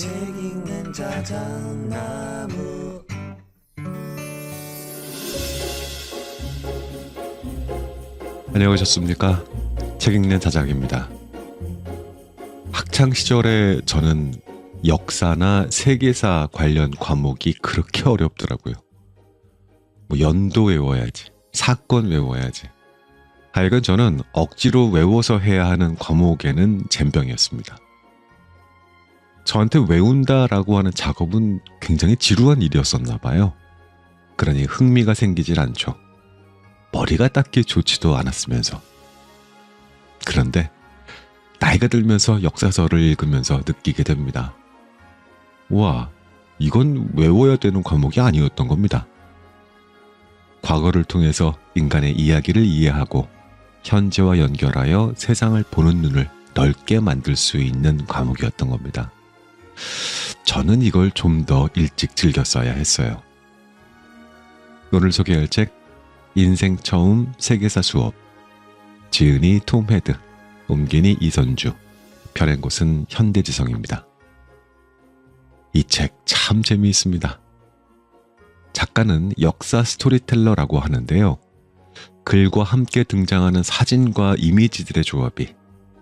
책 읽는 자작나무. 안녕하셨습니까? 책 읽는 자작입니다. 학창 시절에 저는 역사나 세계사 관련 과목이 그렇게 어렵더라고요. 연도 외워야지, 사건 외워야지. 하여간 저는 억지로 외워서 해야 하는 과목에는 젬병이었습니다. 저한테 외운다라고 하는 작업은 굉장히 지루한 일이었었나 봐요. 그러니 흥미가 생기질 않죠. 머리가 딱히 좋지도 않았으면서. 그런데 나이가 들면서 역사서를 읽으면서 느끼게 됩니다. 와, 이건 외워야 되는 과목이 아니었던 겁니다. 과거를 통해서 인간의 이야기를 이해하고 현재와 연결하여 세상을 보는 눈을 넓게 만들 수 있는 과목이었던 겁니다. 저는 이걸 좀 더 일찍 즐겼어야 했어요. 오늘 소개할 책 인생 처음 세계사 수업, 지은이 톰 헤드, 옮기니 이선주, 펴낸 곳은 현대지성입니다. 이 책 참 재미있습니다. 작가는 역사 스토리텔러라고 하는데요. 글과 함께 등장하는 사진과 이미지들의 조합이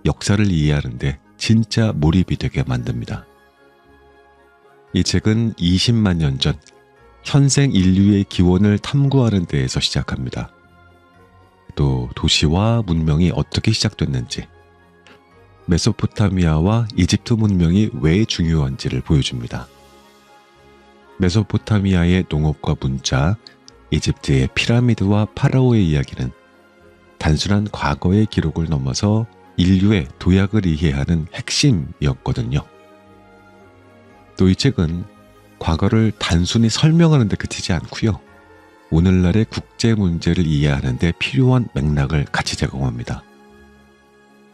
역사를 이해하는데 진짜 몰입이 되게 만듭니다. 이 책은 20만 년 전 현생 인류의 기원을 탐구하는 데에서 시작합니다. 또 도시와 문명이 어떻게 시작됐는지, 메소포타미아와 이집트 문명이 왜 중요한지를 보여줍니다. 메소포타미아의 농업과 문자, 이집트의 피라미드와 파라오의 이야기는 단순한 과거의 기록을 넘어서 인류의 도약을 이해하는 핵심이었거든요. 또 이 책은 과거를 단순히 설명하는 데 그치지 않고요. 오늘날의 국제 문제를 이해하는 데 필요한 맥락을 같이 제공합니다.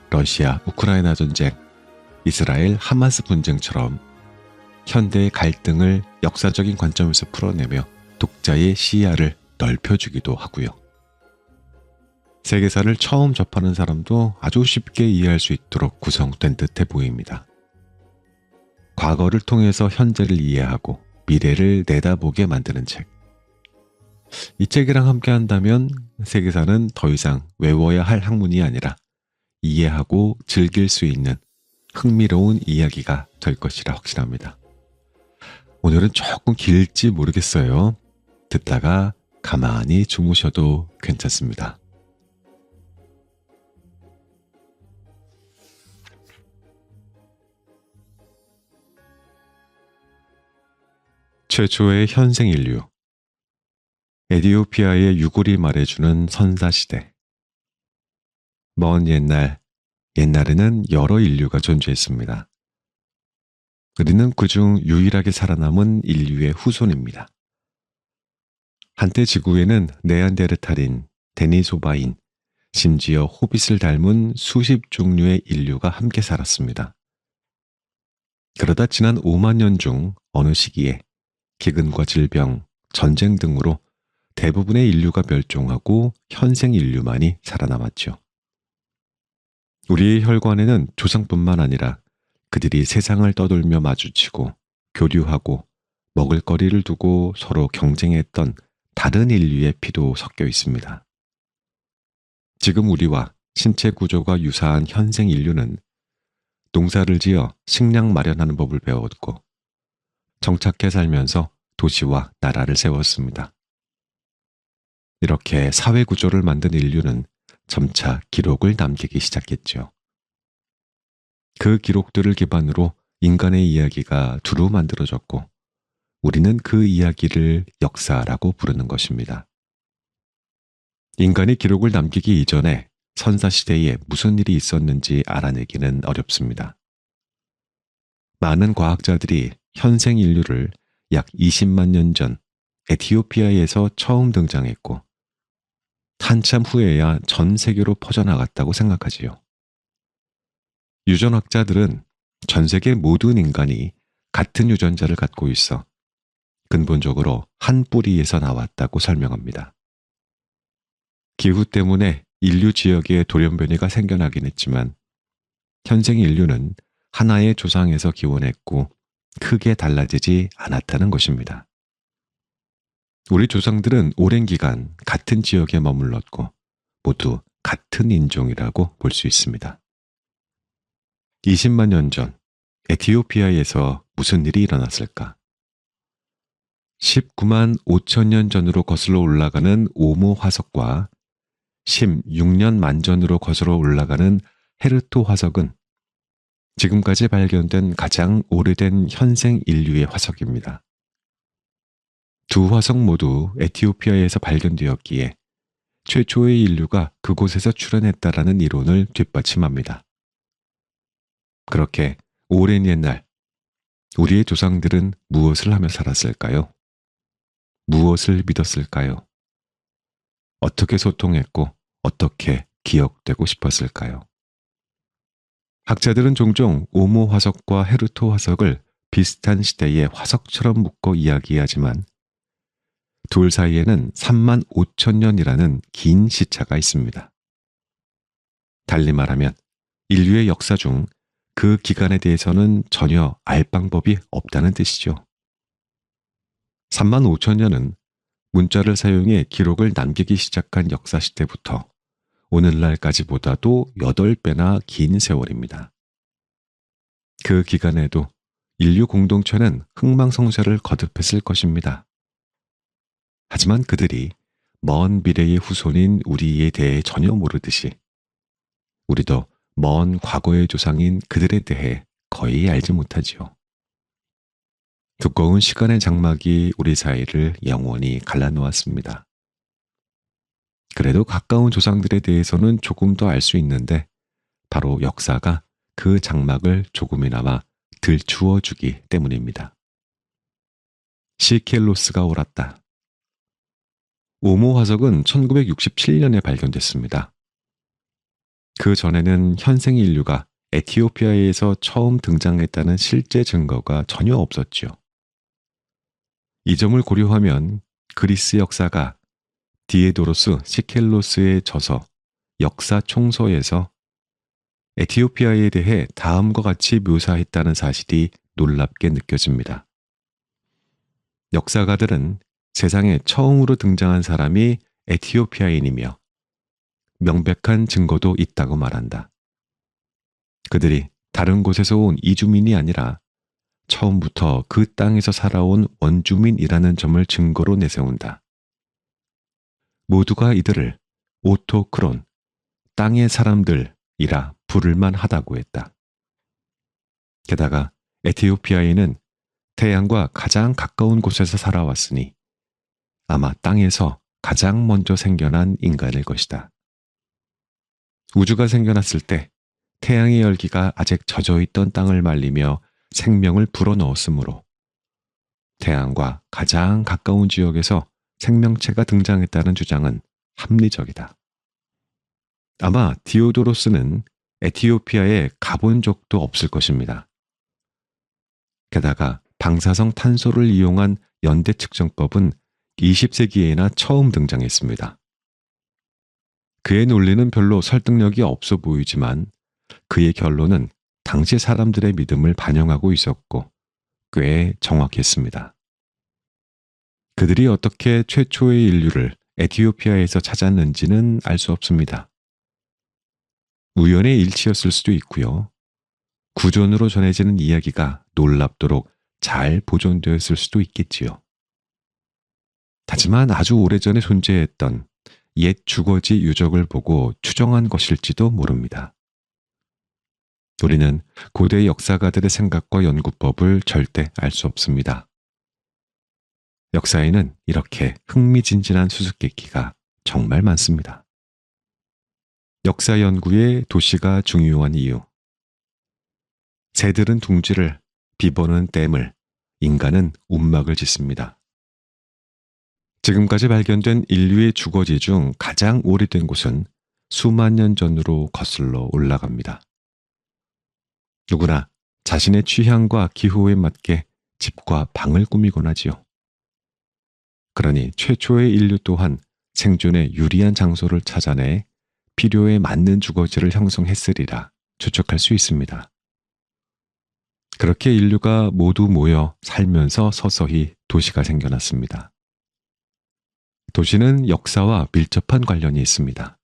러시아, 우크라이나 전쟁, 이스라엘, 하마스 분쟁처럼 현대의 갈등을 역사적인 관점에서 풀어내며 독자의 시야를 넓혀주기도 하고요. 세계사를 처음 접하는 사람도 아주 쉽게 이해할 수 있도록 구성된 듯해 보입니다. 과거를 통해서 현재를 이해하고 미래를 내다보게 만드는 책. 이 책이랑 함께 한다면 세계사는 더 이상 외워야 할 학문이 아니라 이해하고 즐길 수 있는 흥미로운 이야기가 될 것이라 확신합니다. 오늘은 조금 길지 모르겠어요. 듣다가 가만히 주무셔도 괜찮습니다. 최초의 현생 인류. 에티오피아의 유골이 말해주는 선사시대. 먼 옛날에는 여러 인류가 존재했습니다. 우리는 그중 유일하게 살아남은 인류의 후손입니다. 한때 지구에는 네안데르탈인, 데니소바인, 심지어 호빗을 닮은 수십 종류의 인류가 함께 살았습니다. 그러다 지난 5만 년 중 어느 시기에 기근과 질병, 전쟁 등으로 대부분의 인류가 멸종하고 현생 인류만이 살아남았죠. 우리의 혈관에는 조상뿐만 아니라 그들이 세상을 떠돌며 마주치고 교류하고 먹을거리를 두고 서로 경쟁했던 다른 인류의 피도 섞여 있습니다. 지금 우리와 신체 구조가 유사한 현생 인류는 농사를 지어 식량 마련하는 법을 배웠고 정착해 살면서 도시와 나라를 세웠습니다. 이렇게 사회 구조를 만든 인류는 점차 기록을 남기기 시작했죠. 그 기록들을 기반으로 인간의 이야기가 두루 만들어졌고 우리는 그 이야기를 역사라고 부르는 것입니다. 인간이 기록을 남기기 이전에 선사시대에 무슨 일이 있었는지 알아내기는 어렵습니다. 많은 과학자들이 현생 인류를 약 20만 년 전 에티오피아에서 처음 등장했고 한참 후에야 전 세계로 퍼져나갔다고 생각하지요. 유전학자들은 전 세계 모든 인간이 같은 유전자를 갖고 있어 근본적으로 한 뿌리에서 나왔다고 설명합니다. 기후 때문에 인류 지역에 돌연변이가 생겨나긴 했지만 현생 인류는 하나의 조상에서 기원했고 크게 달라지지 않았다는 것입니다. 우리 조상들은 오랜 기간 같은 지역에 머물렀고 모두 같은 인종이라고 볼 수 있습니다. 20만 년 전 에티오피아에서 무슨 일이 일어났을까? 19만 5천 년 전으로 거슬러 올라가는 오모 화석과 16년 만전으로 거슬러 올라가는 헤르토 화석은 지금까지 발견된 가장 오래된 현생 인류의 화석입니다. 두 화석 모두 에티오피아에서 발견되었기에 최초의 인류가 그곳에서 출현했다라는 이론을 뒷받침합니다. 그렇게 오랜 옛날 우리의 조상들은 무엇을 하며 살았을까요? 무엇을 믿었을까요? 어떻게 소통했고 어떻게 기억되고 싶었을까요? 학자들은 종종 오모 화석과 헤르토 화석을 비슷한 시대의 화석처럼 묶어 이야기하지만 둘 사이에는 3만 5천 년이라는 긴 시차가 있습니다. 달리 말하면 인류의 역사 중 그 기간에 대해서는 전혀 알 방법이 없다는 뜻이죠. 3만 5천 년은 문자를 사용해 기록을 남기기 시작한 역사 시대부터 오늘날까지보다도 8배나 긴 세월입니다. 그 기간에도 인류 공동체는 흥망성쇠를 거듭했을 것입니다. 하지만 그들이 먼 미래의 후손인 우리에 대해 전혀 모르듯이 우리도 먼 과거의 조상인 그들에 대해 거의 알지 못하지요. 두꺼운 시간의 장막이 우리 사이를 영원히 갈라놓았습니다. 그래도 가까운 조상들에 대해서는 조금 더 알 수 있는데 바로 역사가 그 장막을 조금이나마 들추어주기 때문입니다. 시켈로스가 옳았다. 오모 화석은 1967년에 발견됐습니다. 그 전에는 현생 인류가 에티오피아에서 처음 등장했다는 실제 증거가 전혀 없었지요. 이 점을 고려하면 그리스 역사가 디에도로스 시켈로스의 저서 역사 총서에서 에티오피아에 대해 다음과 같이 묘사했다는 사실이 놀랍게 느껴집니다. 역사가들은 세상에 처음으로 등장한 사람이 에티오피아인이며 명백한 증거도 있다고 말한다. 그들이 다른 곳에서 온 이주민이 아니라 처음부터 그 땅에서 살아온 원주민이라는 점을 증거로 내세운다. 모두가 이들을 오토크론, 땅의 사람들이라 부를만 하다고 했다. 게다가 에티오피아인은 태양과 가장 가까운 곳에서 살아왔으니 아마 땅에서 가장 먼저 생겨난 인간일 것이다. 우주가 생겨났을 때 태양의 열기가 아직 젖어있던 땅을 말리며 생명을 불어넣었으므로 태양과 가장 가까운 지역에서 생명체가 등장했다는 주장은 합리적이다. 아마 디오도로스는 에티오피아에 가본 적도 없을 것입니다. 게다가 방사성 탄소를 이용한 연대 측정법은 20세기에나 처음 등장했습니다. 그의 논리는 별로 설득력이 없어 보이지만 그의 결론은 당시 사람들의 믿음을 반영하고 있었고 꽤 정확했습니다. 그들이 어떻게 최초의 인류를 에티오피아에서 찾았는지는 알 수 없습니다. 우연의 일치였을 수도 있고요. 구전으로 전해지는 이야기가 놀랍도록 잘 보존되었을 수도 있겠지요. 하지만 아주 오래전에 존재했던 옛 주거지 유적을 보고 추정한 것일지도 모릅니다. 우리는 고대 역사가들의 생각과 연구법을 절대 알 수 없습니다. 역사에는 이렇게 흥미진진한 수수께끼가 정말 많습니다. 역사 연구에 도시가 중요한 이유. 새들은 둥지를, 비버는 댐을, 인간은 움막을 짓습니다. 지금까지 발견된 인류의 주거지 중 가장 오래된 곳은 수만 년 전으로 거슬러 올라갑니다. 누구나 자신의 취향과 기호에 맞게 집과 방을 꾸미곤 하지요. 그러니 최초의 인류 또한 생존에 유리한 장소를 찾아내 필요에 맞는 주거지를 형성했으리라 추측할 수 있습니다. 그렇게 인류가 모두 모여 살면서 서서히 도시가 생겨났습니다. 도시는 역사와 밀접한 관련이 있습니다.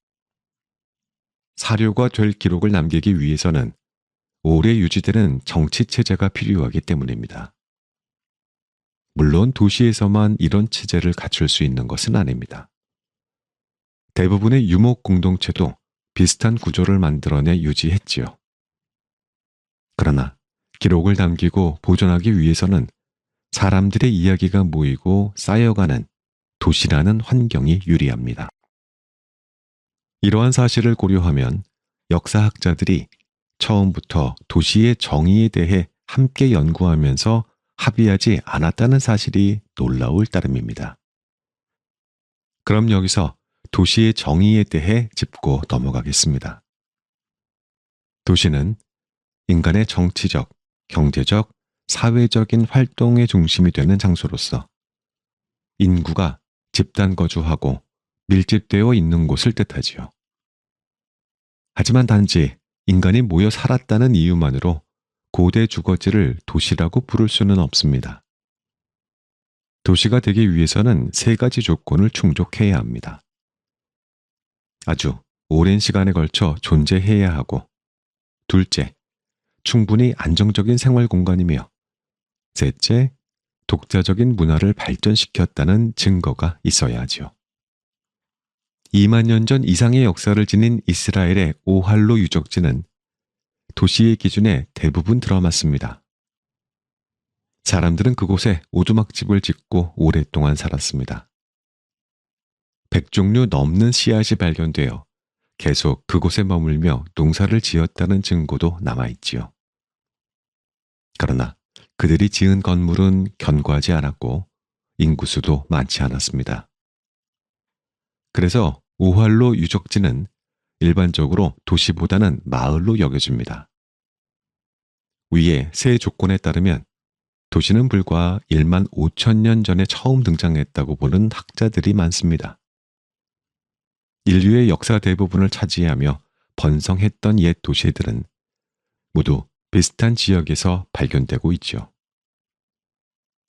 사료가 될 기록을 남기기 위해서는 오래 유지되는 정치 체제가 필요하기 때문입니다. 물론 도시에서만 이런 체제를 갖출 수 있는 것은 아닙니다. 대부분의 유목 공동체도 비슷한 구조를 만들어내 유지했지요. 그러나 기록을 남기고 보존하기 위해서는 사람들의 이야기가 모이고 쌓여가는 도시라는 환경이 유리합니다. 이러한 사실을 고려하면 역사학자들이 처음부터 도시의 정의에 대해 함께 연구하면서 합의하지 않았다는 사실이 놀라울 따름입니다. 그럼 여기서 도시의 정의에 대해 짚고 넘어가겠습니다. 도시는 인간의 정치적, 경제적, 사회적인 활동의 중심이 되는 장소로서 인구가 집단 거주하고 밀집되어 있는 곳을 뜻하지요. 하지만 단지 인간이 모여 살았다는 이유만으로 고대 주거지를 도시라고 부를 수는 없습니다. 도시가 되기 위해서는 세 가지 조건을 충족해야 합니다. 아주 오랜 시간에 걸쳐 존재해야 하고, 둘째, 충분히 안정적인 생활 공간이며, 셋째, 독자적인 문화를 발전시켰다는 증거가 있어야 하지요. 2만 년 전 이상의 역사를 지닌 이스라엘의 오할로 유적지는 도시의 기준에 대부분 들어맞습니다. 사람들은 그곳에 오두막집을 짓고 오랫동안 살았습니다. 100종류 넘는 씨앗이 발견되어 계속 그곳에 머물며 농사를 지었다는 증거도 남아있지요. 그러나 그들이 지은 건물은 견고하지 않았고 인구수도 많지 않았습니다. 그래서 오할로 유적지는 일반적으로 도시보다는 마을로 여겨집니다. 위의 세 조건에 따르면 도시는 불과 1만 5천 년 전에 처음 등장했다고 보는 학자들이 많습니다. 인류의 역사 대부분을 차지하며 번성했던 옛 도시들은 모두 비슷한 지역에서 발견되고 있죠.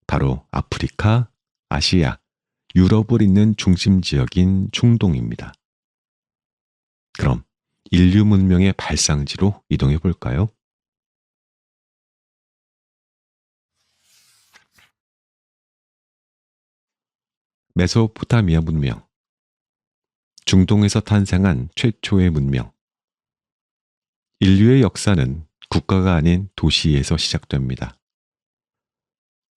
바로 아프리카, 아시아, 유럽을 잇는 중심 지역인 중동입니다. 그럼 인류 문명의 발상지로 이동해 볼까요? 메소포타미아 문명. 중동에서 탄생한 최초의 문명. 인류의 역사는 국가가 아닌 도시에서 시작됩니다.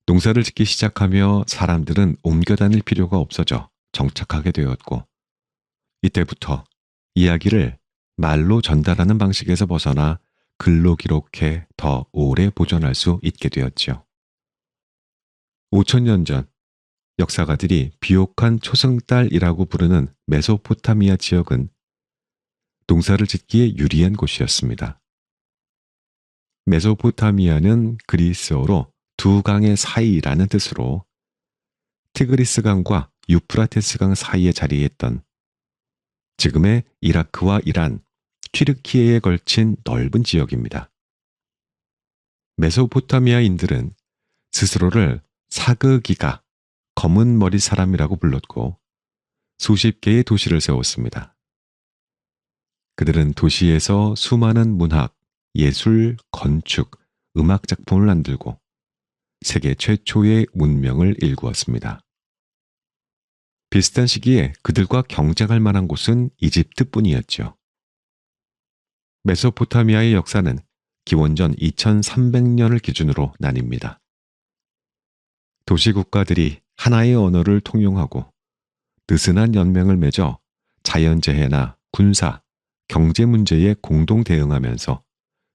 농사를 짓기 시작하며 사람들은 옮겨 다닐 필요가 없어져 정착하게 되었고, 이때부터 이야기를 말로 전달하는 방식에서 벗어나 글로 기록해 더 오래 보존할 수 있게 되었죠. 5천년 전 역사가들이 비옥한 초승달이라고 부르는 메소포타미아 지역은 농사를 짓기에 유리한 곳이었습니다. 메소포타미아는 그리스어로 두 강의 사이라는 뜻으로 티그리스 강과 유프라테스 강 사이에 자리했던 지금의 이라크와 이란, 튀르키예에 걸친 넓은 지역입니다. 메소포타미아인들은 스스로를 사그기가 검은 머리 사람이라고 불렀고 수십 개의 도시를 세웠습니다. 그들은 도시에서 수많은 문학, 예술, 건축, 음악 작품을 만들고 세계 최초의 문명을 일구었습니다. 비슷한 시기에 그들과 경쟁할 만한 곳은 이집트뿐이었죠. 메소포타미아의 역사는 기원전 2300년을 기준으로 나뉩니다. 도시국가들이 하나의 언어를 통용하고 느슨한 연맹을 맺어 자연재해나 군사, 경제 문제에 공동 대응하면서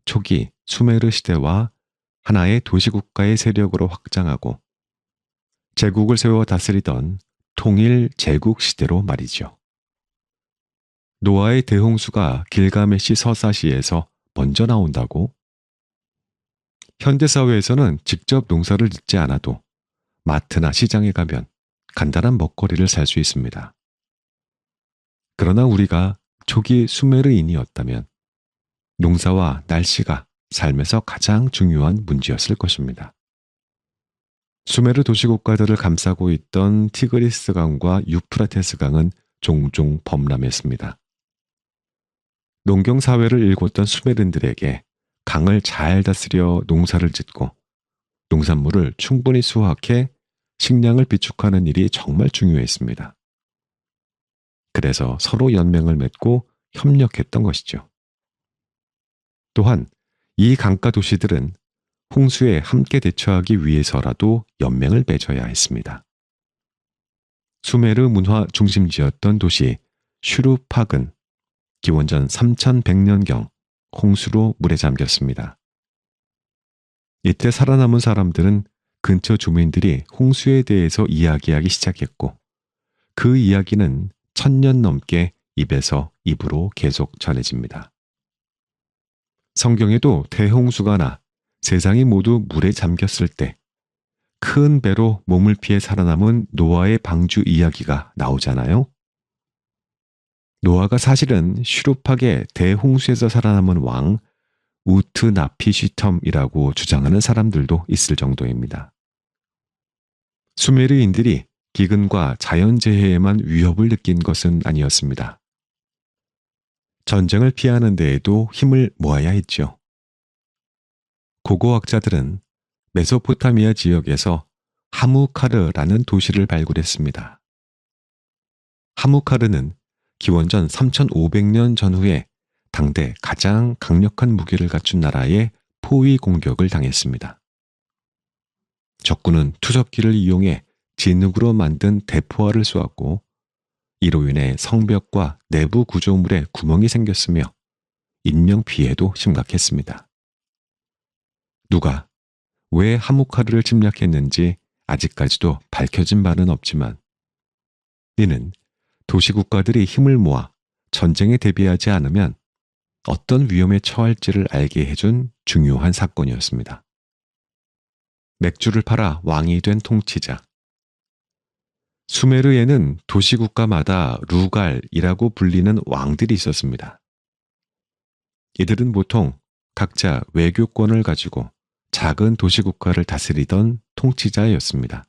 초기 수메르 시대와 하나의 도시국가의 세력으로 확장하고 제국을 세워 다스리던 통일 제국 시대로 말이죠. 노아의 대홍수가 길가메시 서사시에서 먼저 나온다고? 현대사회에서는 직접 농사를 짓지 않아도 마트나 시장에 가면 간단한 먹거리를 살 수 있습니다. 그러나 우리가 초기 수메르인이었다면 농사와 날씨가 삶에서 가장 중요한 문제였을 것입니다. 수메르 도시국가들을 감싸고 있던 티그리스 강과 유프라테스 강은 종종 범람했습니다. 농경 사회를 일궜던 수메르인들에게 강을 잘 다스려 농사를 짓고 농산물을 충분히 수확해 식량을 비축하는 일이 정말 중요했습니다. 그래서 서로 연맹을 맺고 협력했던 것이죠. 또한 이 강가 도시들은 홍수에 함께 대처하기 위해서라도 연맹을 맺어야 했습니다. 수메르 문화 중심지였던 도시 슈루팍은 기원전 3100년경 홍수로 물에 잠겼습니다. 이때 살아남은 사람들은 근처 주민들이 홍수에 대해서 이야기하기 시작했고 그 이야기는 1000년 넘게 입에서 입으로 계속 전해집니다. 성경에도 대홍수가 나 세상이 모두 물에 잠겼을 때 큰 배로 몸을 피해 살아남은 노아의 방주 이야기가 나오잖아요. 노아가 사실은 슈루팍의 대홍수에서 살아남은 왕 우트나피시텀이라고 주장하는 사람들도 있을 정도입니다. 수메르인들이 기근과 자연재해에만 위협을 느낀 것은 아니었습니다. 전쟁을 피하는 데에도 힘을 모아야 했죠. 고고학자들은 메소포타미아 지역에서 하무카르라는 도시를 발굴했습니다. 하무카르는 기원전 3500년 전후에 당대 가장 강력한 무기를 갖춘 나라의 포위 공격을 당했습니다. 적군은 투접기를 이용해 진흙으로 만든 대포화를 쏘았고 이로 인해 성벽과 내부 구조물에 구멍이 생겼으며 인명피해도 심각했습니다. 누가 왜 하무카르를 침략했는지 아직까지도 밝혀진 바는 없지만 이는 도시국가들이 힘을 모아 전쟁에 대비하지 않으면 어떤 위험에 처할지를 알게 해준 중요한 사건이었습니다. 맥주를 팔아 왕이 된 통치자. 수메르에는 도시국가마다 루갈이라고 불리는 왕들이 있었습니다. 이들은 보통 각자 외교권을 가지고 작은 도시국가를 다스리던 통치자였습니다.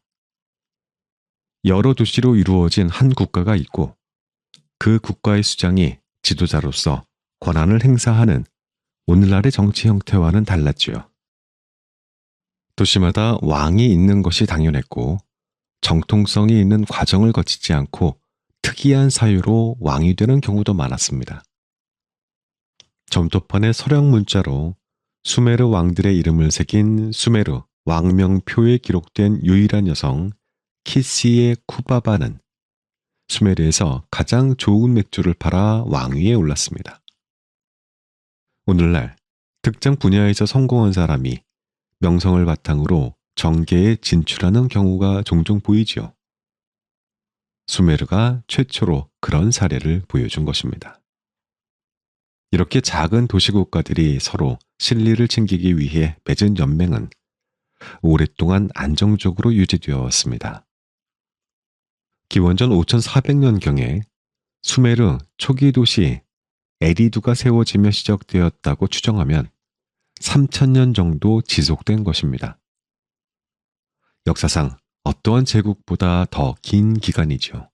여러 도시로 이루어진 한 국가가 있고 그 국가의 수장이 지도자로서 권한을 행사하는 오늘날의 정치 형태와는 달랐지요. 도시마다 왕이 있는 것이 당연했고 정통성이 있는 과정을 거치지 않고 특이한 사유로 왕이 되는 경우도 많았습니다. 점토판의 서령 문자로 수메르 왕들의 이름을 새긴 수메르 왕명표에 기록된 유일한 여성 키시의 쿠바바는 수메르에서 가장 좋은 맥주를 팔아 왕위에 올랐습니다. 오늘날 특정 분야에서 성공한 사람이 명성을 바탕으로 정계에 진출하는 경우가 종종 보이지요. 수메르가 최초로 그런 사례를 보여준 것입니다. 이렇게 작은 도시국가들이 서로 실리를 챙기기 위해 맺은 연맹은 오랫동안 안정적으로 유지되어 왔습니다. 기원전 5400년경에 수메르 초기 도시 에리두가 세워지며 시작되었다고 추정하면 3000년 정도 지속된 것입니다. 역사상 어떠한 제국보다 더 긴 기간이죠.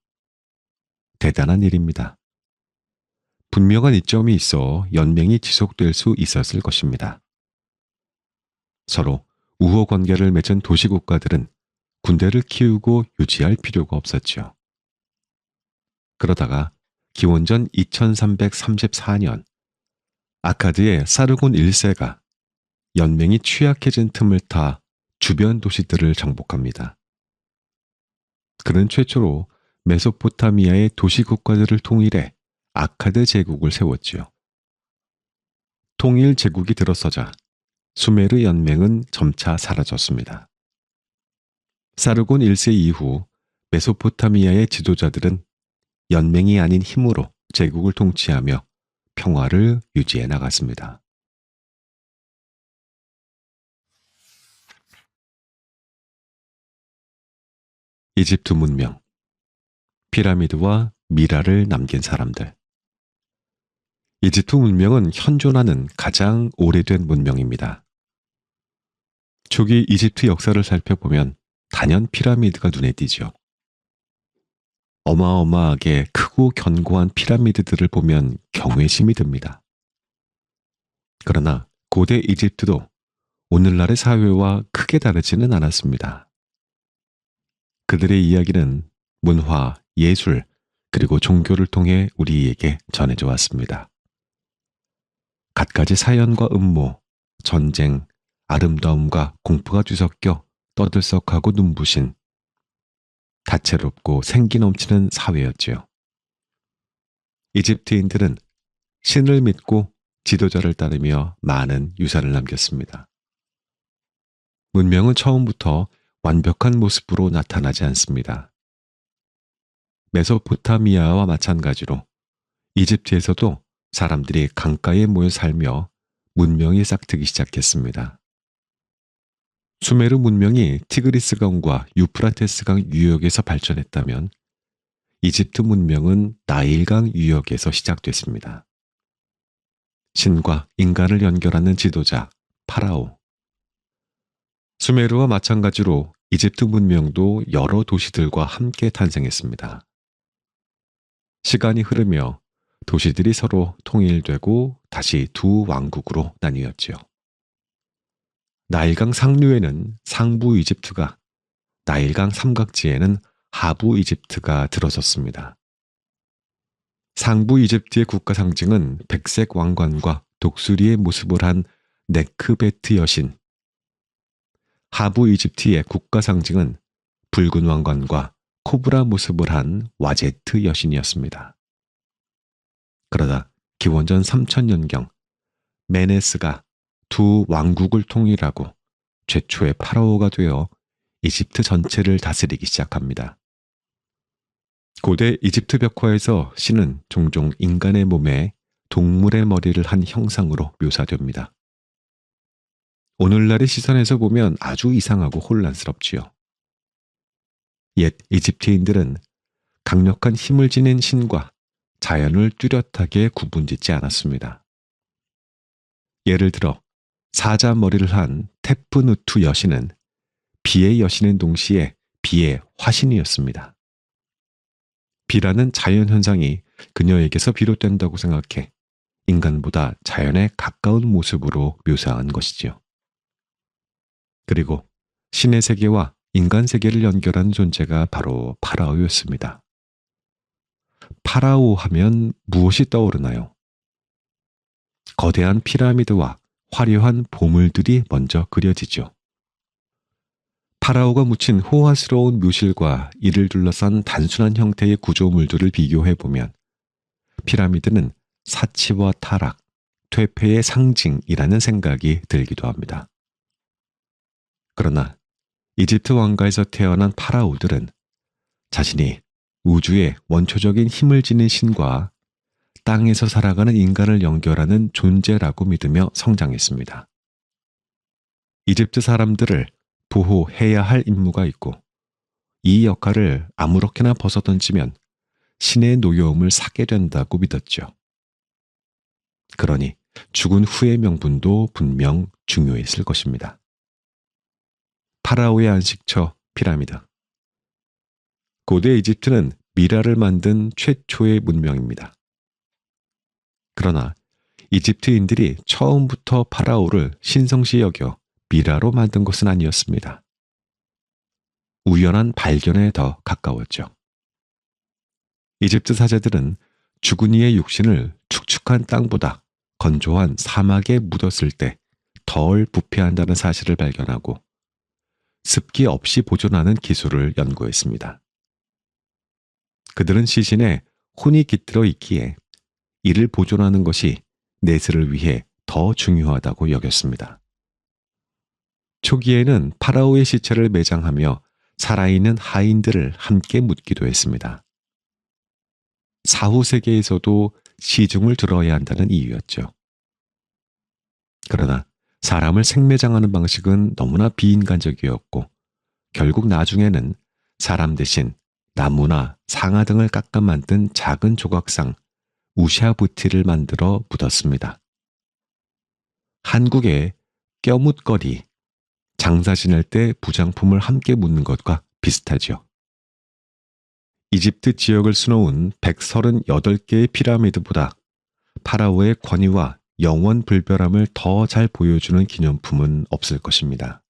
대단한 일입니다. 분명한 이점이 있어 연맹이 지속될 수 있었을 것입니다. 서로 우호 관계를 맺은 도시국가들은 군대를 키우고 유지할 필요가 없었죠. 그러다가 기원전 2334년 아카드의 사르곤 1세가 연맹이 취약해진 틈을 타 주변 도시들을 정복합니다. 그는 최초로 메소포타미아의 도시국가들을 통일해 아카드 제국을 세웠지요. 통일 제국이 들어서자 수메르 연맹은 점차 사라졌습니다. 사르곤 1세 이후 메소포타미아의 지도자들은 연맹이 아닌 힘으로 제국을 통치하며 평화를 유지해 나갔습니다. 이집트 문명, 피라미드와 미라를 남긴 사람들. 이집트 문명은 현존하는 가장 오래된 문명입니다. 초기 이집트 역사를 살펴보면 단연 피라미드가 눈에 띄죠. 어마어마하게 크고 견고한 피라미드들을 보면 경외심이 듭니다. 그러나 고대 이집트도 오늘날의 사회와 크게 다르지는 않았습니다. 그들의 이야기는 문화, 예술, 그리고 종교를 통해 우리에게 전해져 왔습니다. 갖가지 사연과 음모, 전쟁, 아름다움과 공포가 뒤섞여 떠들썩하고 눈부신 다채롭고 생기 넘치는 사회였지요. 이집트인들은 신을 믿고 지도자를 따르며 많은 유산을 남겼습니다. 문명은 처음부터 완벽한 모습으로 나타나지 않습니다. 메소포타미아와 마찬가지로 이집트에서도 사람들이 강가에 모여 살며 문명이 싹트기 시작했습니다. 수메르 문명이 티그리스강과 유프라테스강 유역에서 발전했다면 이집트 문명은 나일강 유역에서 시작됐습니다. 신과 인간을 연결하는 지도자 파라오. 수메르와 마찬가지로 이집트 문명도 여러 도시들과 함께 탄생했습니다. 시간이 흐르며 도시들이 서로 통일되고 다시 두 왕국으로 나뉘었지요. 나일강 상류에는 상부 이집트가, 나일강 삼각지에는 하부 이집트가 들어섰습니다. 상부 이집트의 국가 상징은 백색 왕관과 독수리의 모습을 한 네크베트 여신, 하부 이집트의 국가 상징은 붉은 왕관과 코브라 모습을 한 와제트 여신이었습니다. 그러다 기원전 3000년경 메네스가 두 왕국을 통일하고 최초의 파라오가 되어 이집트 전체를 다스리기 시작합니다. 고대 이집트 벽화에서 신은 종종 인간의 몸에 동물의 머리를 한 형상으로 묘사됩니다. 오늘날의 시선에서 보면 아주 이상하고 혼란스럽지요. 옛 이집트인들은 강력한 힘을 지닌 신과 자연을 뚜렷하게 구분짓지 않았습니다. 예를 들어 사자 머리를 한 테프누투 여신은 비의 여신인 동시에 비의 화신이었습니다. 비라는 자연현상이 그녀에게서 비롯된다고 생각해 인간보다 자연에 가까운 모습으로 묘사한 것이지요. 그리고 신의 세계와 인간 세계를 연결한 존재가 바로 파라오였습니다. 파라오 하면 무엇이 떠오르나요? 거대한 피라미드와 화려한 보물들이 먼저 그려지죠. 파라오가 묻힌 호화스러운 묘실과 이를 둘러싼 단순한 형태의 구조물들을 비교해보면 피라미드는 사치와 타락, 퇴폐의 상징이라는 생각이 들기도 합니다. 그러나 이집트 왕가에서 태어난 파라오들은 자신이 우주의 원초적인 힘을 지닌 신과 땅에서 살아가는 인간을 연결하는 존재라고 믿으며 성장했습니다. 이집트 사람들을 보호해야 할 임무가 있고 이 역할을 아무렇게나 벗어던지면 신의 노여움을 사게 된다고 믿었죠. 그러니 죽은 후의 명분도 분명 중요했을 것입니다. 파라오의 안식처 피라미드. 고대 이집트는 미라를 만든 최초의 문명입니다. 그러나 이집트인들이 처음부터 파라오를 신성시 여겨 미라로 만든 것은 아니었습니다. 우연한 발견에 더 가까웠죠. 이집트 사제들은 죽은 이의 육신을 축축한 땅보다 건조한 사막에 묻었을 때 덜 부패한다는 사실을 발견하고 습기 없이 보존하는 기술을 연구했습니다. 그들은 시신에 혼이 깃들어 있기에 이를 보존하는 것이 내세를 위해 더 중요하다고 여겼습니다. 초기에는 파라오의 시체를 매장하며 살아있는 하인들을 함께 묻기도 했습니다. 사후 세계에서도 시중을 들어야 한다는 이유였죠. 그러나 사람을 생매장하는 방식은 너무나 비인간적이었고 결국 나중에는 사람 대신 나무나 상아 등을 깎아 만든 작은 조각상 우샤부티를 만들어 묻었습니다. 한국의 껴묻거리, 장사 지낼 때 부장품을 함께 묻는 것과 비슷하죠. 이집트 지역을 수놓은 138개의 피라미드보다 파라오의 권위와 영원 불멸함을 더 잘 보여주는 기념품은 없을 것입니다.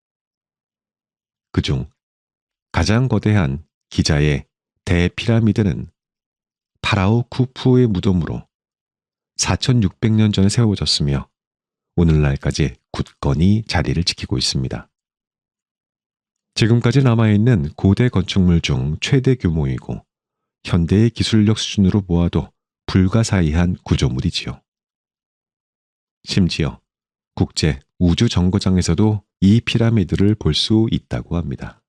그중 가장 거대한 기자의 대피라미드는 파라오 쿠푸의 무덤으로 4600년 전에 세워졌으며 오늘날까지 굳건히 자리를 지키고 있습니다. 지금까지 남아있는 고대 건축물 중 최대 규모이고 현대의 기술력 수준으로 보아도 불가사의한 구조물이지요. 심지어 국제 우주정거장에서도 이 피라미드를 볼 수 있다고 합니다.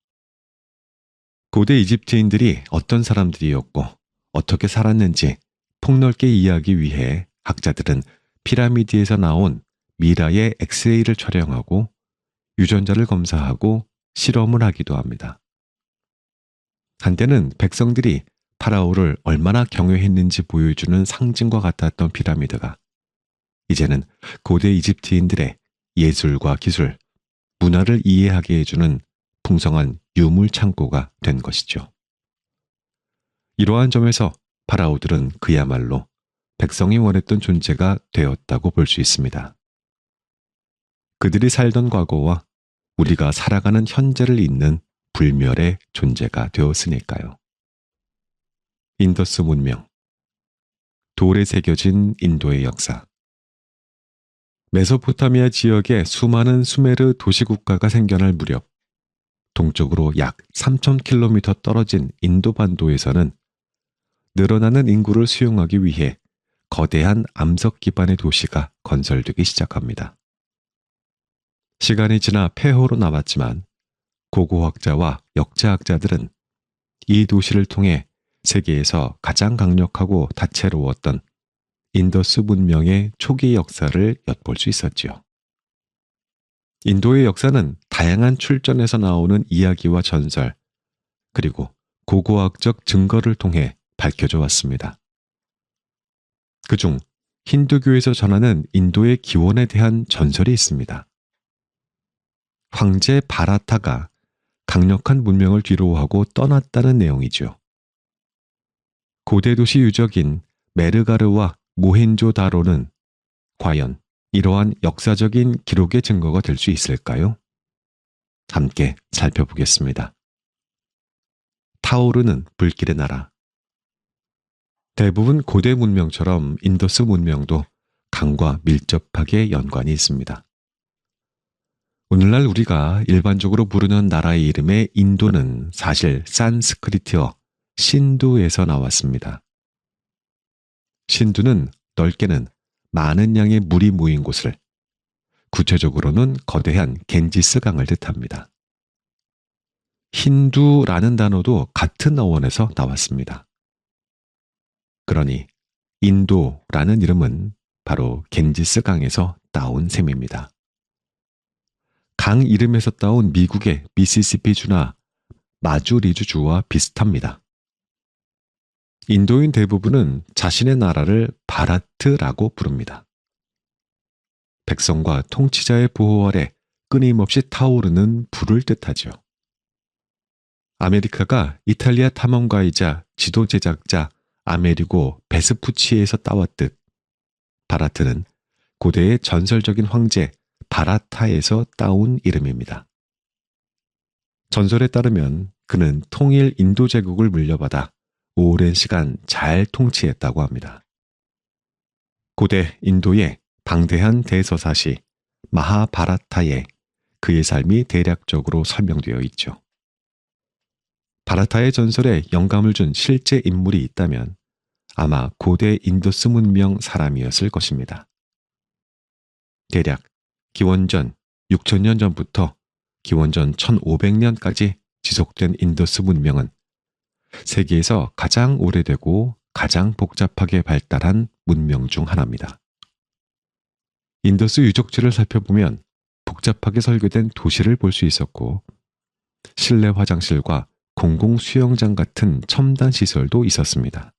고대 이집트인들이 어떤 사람들이었고 어떻게 살았는지 폭넓게 이해하기 위해 학자들은 피라미드에서 나온 미라의 엑스레이를 촬영하고 유전자를 검사하고 실험을 하기도 합니다. 한때는 백성들이 파라오를 얼마나 경외했는지 보여주는 상징과 같았던 피라미드가 이제는 고대 이집트인들의 예술과 기술, 문화를 이해하게 해주는 풍성한 유물 창고가 된 것이죠. 이러한 점에서 파라오들은 그야말로 백성이 원했던 존재가 되었다고 볼 수 있습니다. 그들이 살던 과거와 우리가 살아가는 현재를 잇는 불멸의 존재가 되었으니까요. 인더스 문명, 돌에 새겨진 인도의 역사. 메소포타미아 지역에 수많은 수메르 도시국가가 생겨날 무렵 동쪽으로 약 3000km 떨어진 인도 반도에서는 늘어나는 인구를 수용하기 위해 거대한 암석 기반의 도시가 건설되기 시작합니다. 시간이 지나 폐허로 남았지만 고고학자와 역사학자들은 이 도시를 통해 세계에서 가장 강력하고 다채로웠던 인더스 문명의 초기 역사를 엿볼 수 있었지요. 인도의 역사는 다양한 출전에서 나오는 이야기와 전설, 그리고 고고학적 증거를 통해 밝혀져 왔습니다. 그중 힌두교에서 전하는 인도의 기원에 대한 전설이 있습니다. 황제 바라타가 강력한 문명을 뒤로하고 떠났다는 내용이죠. 고대 도시 유적인 메르가르와 모헨조다로는 과연 이러한 역사적인 기록의 증거가 될 수 있을까요? 함께 살펴보겠습니다. 타오르는 불길의 나라. 대부분 고대 문명처럼 인더스 문명도 강과 밀접하게 연관이 있습니다. 오늘날 우리가 일반적으로 부르는 나라의 이름의 인도는 사실 산스크리트어 신두에서 나왔습니다. 신두는 넓게는 많은 양의 물이 모인 곳을, 구체적으로는 거대한 겐지스 강을 뜻합니다. 힌두라는 단어도 같은 어원에서 나왔습니다. 그러니 인도라는 이름은 바로 겐지스 강에서 따온 셈입니다. 강 이름에서 따온 미국의 미시시피주나 마주리주주와 비슷합니다. 인도인 대부분은 자신의 나라를 바라트라고 부릅니다. 백성과 통치자의 보호 아래 끊임없이 타오르는 불을 뜻하죠. 아메리카가 이탈리아 탐험가이자 지도 제작자 아메리고 베스푸치에서 따왔듯 바라트는 고대의 전설적인 황제 바라타에서 따온 이름입니다. 전설에 따르면 그는 통일 인도 제국을 물려받아 오랜 시간 잘 통치했다고 합니다. 고대 인도의 방대한 대서사시 마하바라타에 그의 삶이 대략적으로 설명되어 있죠. 바라타의 전설에 영감을 준 실제 인물이 있다면 아마 고대 인도스 문명 사람이었을 것입니다. 대략 기원전 6000년 전부터 기원전 1500년까지 지속된 인더스 문명은 세계에서 가장 오래되고 가장 복잡하게 발달한 문명 중 하나입니다. 인더스 유적지를 살펴보면 복잡하게 설계된 도시를 볼 수 있었고 실내 화장실과 공공 수영장 같은 첨단 시설도 있었습니다.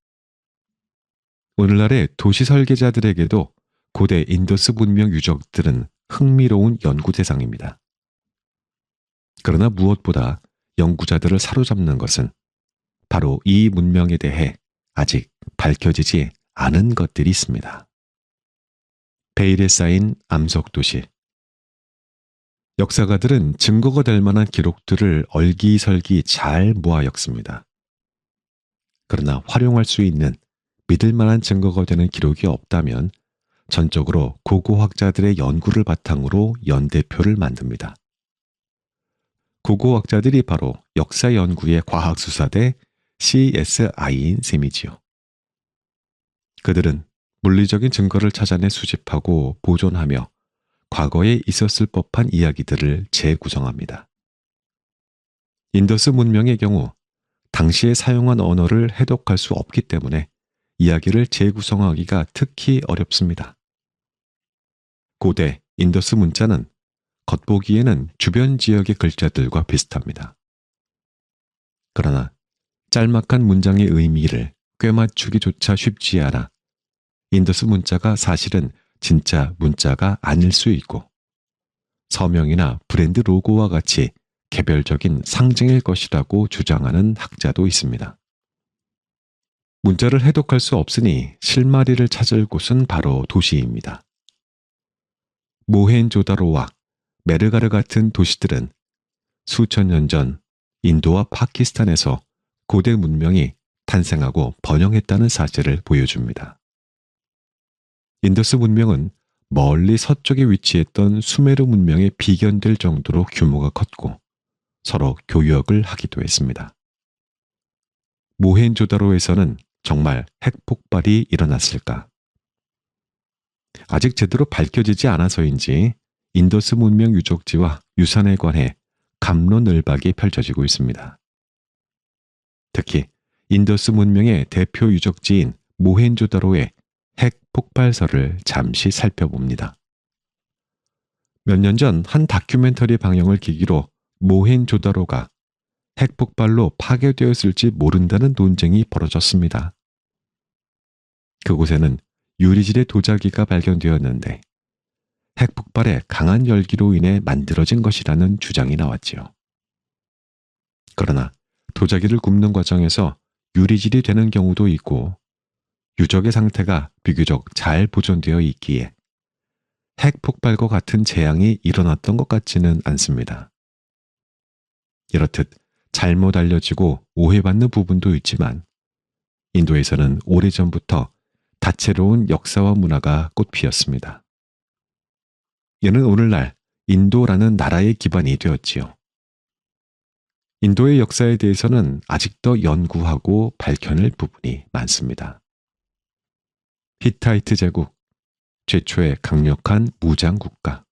오늘날의 도시 설계자들에게도 고대 인더스 문명 유적들은 흥미로운 연구 대상입니다. 그러나 무엇보다 연구자들을 사로잡는 것은 바로 이 문명에 대해 아직 밝혀지지 않은 것들이 있습니다. 베일에 쌓인 암석도시. 역사가들은 증거가 될 만한 기록들을 얼기설기 잘 모아 엮습니다. 그러나 활용할 수 있는 믿을 만한 증거가 되는 기록이 없다면 전적으로 고고학자들의 연구를 바탕으로 연대표를 만듭니다. 고고학자들이 바로 역사 연구의 과학수사대 CSI인 셈이지요. 그들은 물리적인 증거를 찾아내 수집하고 보존하며 과거에 있었을 법한 이야기들을 재구성합니다. 인더스 문명의 경우 당시에 사용한 언어를 해독할 수 없기 때문에 이야기를 재구성하기가 특히 어렵습니다. 고대 인더스 문자는 겉보기에는 주변 지역의 글자들과 비슷합니다. 그러나 짤막한 문장의 의미를 꿰맞추기조차 쉽지 않아 인더스 문자가 사실은 진짜 문자가 아닐 수 있고 서명이나 브랜드 로고와 같이 개별적인 상징일 것이라고 주장하는 학자도 있습니다. 문자를 해독할 수 없으니 실마리를 찾을 곳은 바로 도시입니다. 모헨조다로와 메르가르 같은 도시들은 수천 년 전 인도와 파키스탄에서 고대 문명이 탄생하고 번영했다는 사실을 보여줍니다. 인더스 문명은 멀리 서쪽에 위치했던 수메르 문명에 비견될 정도로 규모가 컸고 서로 교역을 하기도 했습니다. 모헨조다로에서는 정말 핵폭발이 일어났을까? 아직 제대로 밝혀지지 않아서인지 인더스 문명 유적지와 유산에 관해 갑론을박이 펼쳐지고 있습니다. 특히 인더스 문명의 대표 유적지인 모헨조다로의 핵 폭발설을 잠시 살펴봅니다. 몇 년 전 한 다큐멘터리 방영을 계기로 모헨조다로가 핵 폭발로 파괴되었을지 모른다는 논쟁이 벌어졌습니다. 그곳에는 유리질의 도자기가 발견되었는데 핵 폭발의 강한 열기로 인해 만들어진 것이라는 주장이 나왔지요. 그러나 도자기를 굽는 과정에서 유리질이 되는 경우도 있고 유적의 상태가 비교적 잘 보존되어 있기에 핵 폭발과 같은 재앙이 일어났던 것 같지는 않습니다. 이렇듯 잘못 알려지고 오해받는 부분도 있지만 인도에서는 오래전부터 다채로운 역사와 문화가 꽃피었습니다. 이는 오늘날 인도라는 나라의 기반이 되었지요. 인도의 역사에 대해서는 아직도 연구하고 밝혀낼 부분이 많습니다. 히타이트 제국, 최초의 강력한 무장 국가.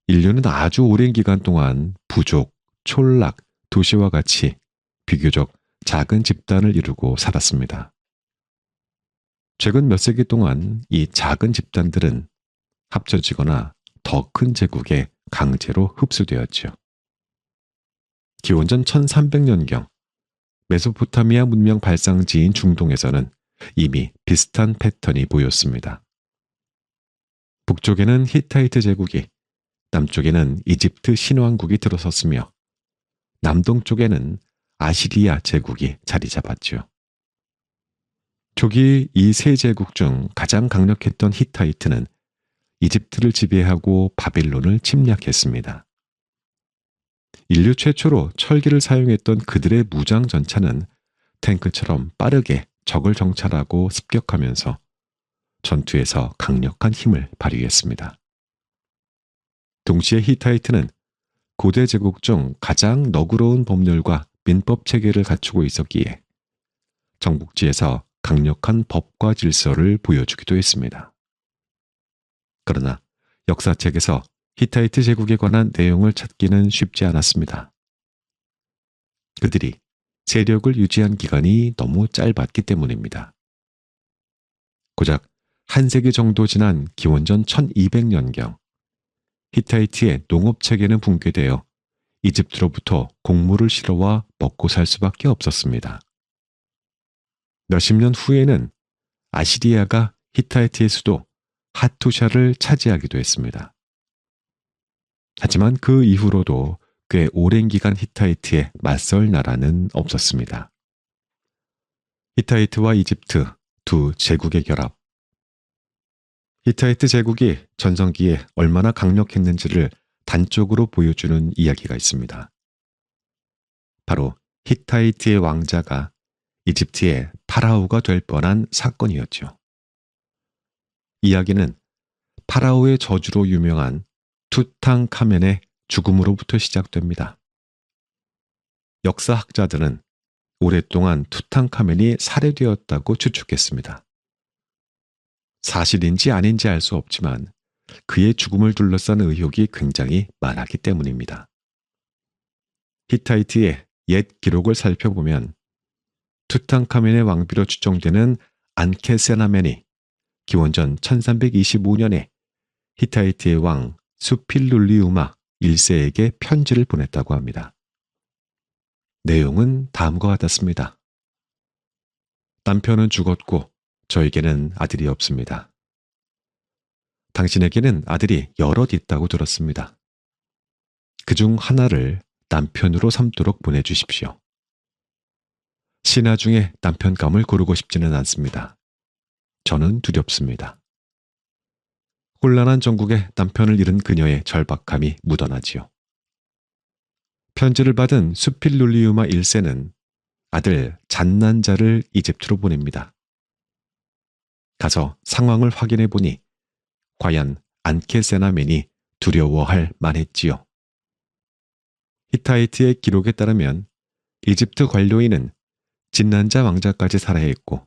인류는 아주 오랜 기간 동안 부족, 촌락, 도시와 같이 비교적 작은 집단을 이루고 살았습니다. 최근 몇 세기 동안 이 작은 집단들은 합쳐지거나 더 큰 제국에 강제로 흡수되었지요. 기원전 1300년경 메소포타미아 문명 발상지인 중동에서는 이미 비슷한 패턴이 보였습니다. 북쪽에는 히타이트 제국이, 남쪽에는 이집트 신왕국이 들어섰으며 남동쪽에는 아시리아 제국이 자리 잡았지요. 초기 이 세 제국 중 가장 강력했던 히타이트는 이집트를 지배하고 바빌론을 침략했습니다. 인류 최초로 철기를 사용했던 그들의 무장 전차는 탱크처럼 빠르게 적을 정찰하고 습격하면서 전투에서 강력한 힘을 발휘했습니다. 동시에 히타이트는 고대 제국 중 가장 너그러운 법률과 민법 체계를 갖추고 있었기에 정복지에서 강력한 법과 질서를 보여주기도 했습니다. 그러나 역사책에서 히타이트 제국에 관한 내용을 찾기는 쉽지 않았습니다. 그들이 세력을 유지한 기간이 너무 짧았기 때문입니다. 고작 한 세기 정도 지난 기원전 1200년경 히타이트의 농업체계는 붕괴되어 이집트로부터 곡물을 실어와 먹고 살 수밖에 없었습니다. 몇십 년 후에는 아시리아가 히타이트의 수도 하투샤를 차지하기도 했습니다. 하지만 그 이후로도 꽤 오랜 기간 히타이트에 맞설 나라는 없었습니다. 히타이트와 이집트 두 제국의 결합. 히타이트 제국이 전성기에 얼마나 강력했는지를 단적으로 보여주는 이야기가 있습니다. 바로 히타이트의 왕자가 이집트의 파라오가 될 뻔한 사건이었죠. 이야기는 파라오의 저주로 유명한 투탕카멘의 죽음으로부터 시작됩니다. 역사학자들은 오랫동안 투탕카멘이 살해되었다고 추측했습니다. 사실인지 아닌지 알 수 없지만 그의 죽음을 둘러싼 의혹이 굉장히 많았기 때문입니다. 히타이트의 옛 기록을 살펴보면 투탕카멘의 왕비로 추정되는 안케세나멘이 기원전 1325년에 히타이트의 왕 수필룰리우마 1세에게 편지를 보냈다고 합니다. 내용은 다음과 같았습니다. 남편은 죽었고 저에게는 아들이 없습니다. 당신에게는 아들이 여럿 있다고 들었습니다. 그중 하나를 남편으로 삼도록 보내주십시오. 신하 중에 남편감을 고르고 싶지는 않습니다. 저는 두렵습니다. 혼란한 전국에 남편을 잃은 그녀의 절박함이 묻어나지요. 편지를 받은 수필룰리우마 1세는 아들 잔난자를 이집트로 보냅니다. 가서 상황을 확인해 보니 과연 안케세나멘이 두려워할 만했지요. 히타이트의 기록에 따르면 이집트 관료인은 진난자 왕자까지 살해했고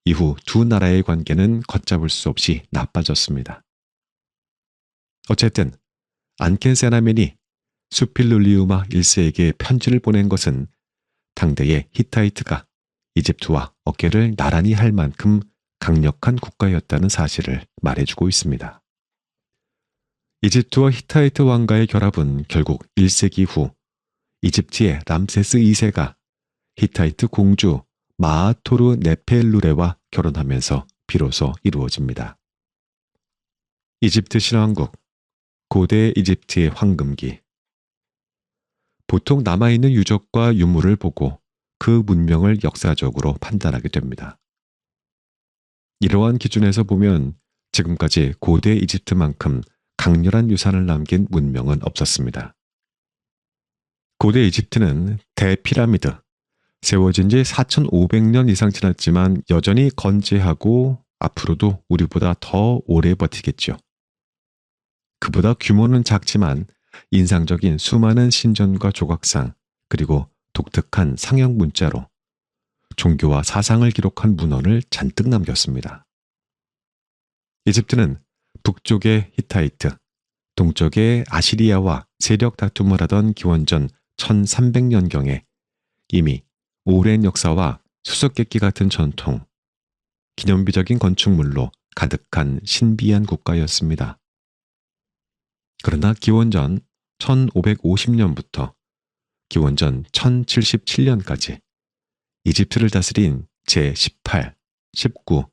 이후 두 나라의 관계는 걷잡을 수 없이 나빠졌습니다. 어쨌든 안케세나멘이 수필룰리우마 1세에게 편지를 보낸 것은 당대의 히타이트가 이집트와 어깨를 나란히 할 만큼 강력한 국가였다는 사실을 말해주고 있습니다. 이집트와 히타이트 왕가의 결합은 결국 1세기 후 이집트의 람세스 2세가 히타이트 공주 마아토르 네페르루레와 결혼하면서 비로소 이루어집니다. 이집트 신왕국, 고대 이집트의 황금기. 보통 남아있는 유적과 유물을 보고 그 문명을 역사적으로 판단하게 됩니다. 이러한 기준에서 보면 지금까지 고대 이집트만큼 강렬한 유산을 남긴 문명은 없었습니다. 고대 이집트는 대피라미드, 세워진 지 4,500년 이상 지났지만 여전히 건재하고 앞으로도 우리보다 더 오래 버티겠죠. 그보다 규모는 작지만 인상적인 수많은 신전과 조각상 그리고 독특한 상형 문자로 종교와 사상을 기록한 문헌을 잔뜩 남겼습니다. 이집트는 북쪽의 히타이트, 동쪽의 아시리아와 세력 다툼을 하던 기원전 1300년경에 이미 오랜 역사와 수수께끼 같은 전통, 기념비적인 건축물로 가득한 신비한 국가였습니다. 그러나 기원전 1550년부터 기원전 1077년까지 이집트를 다스린 제18, 19,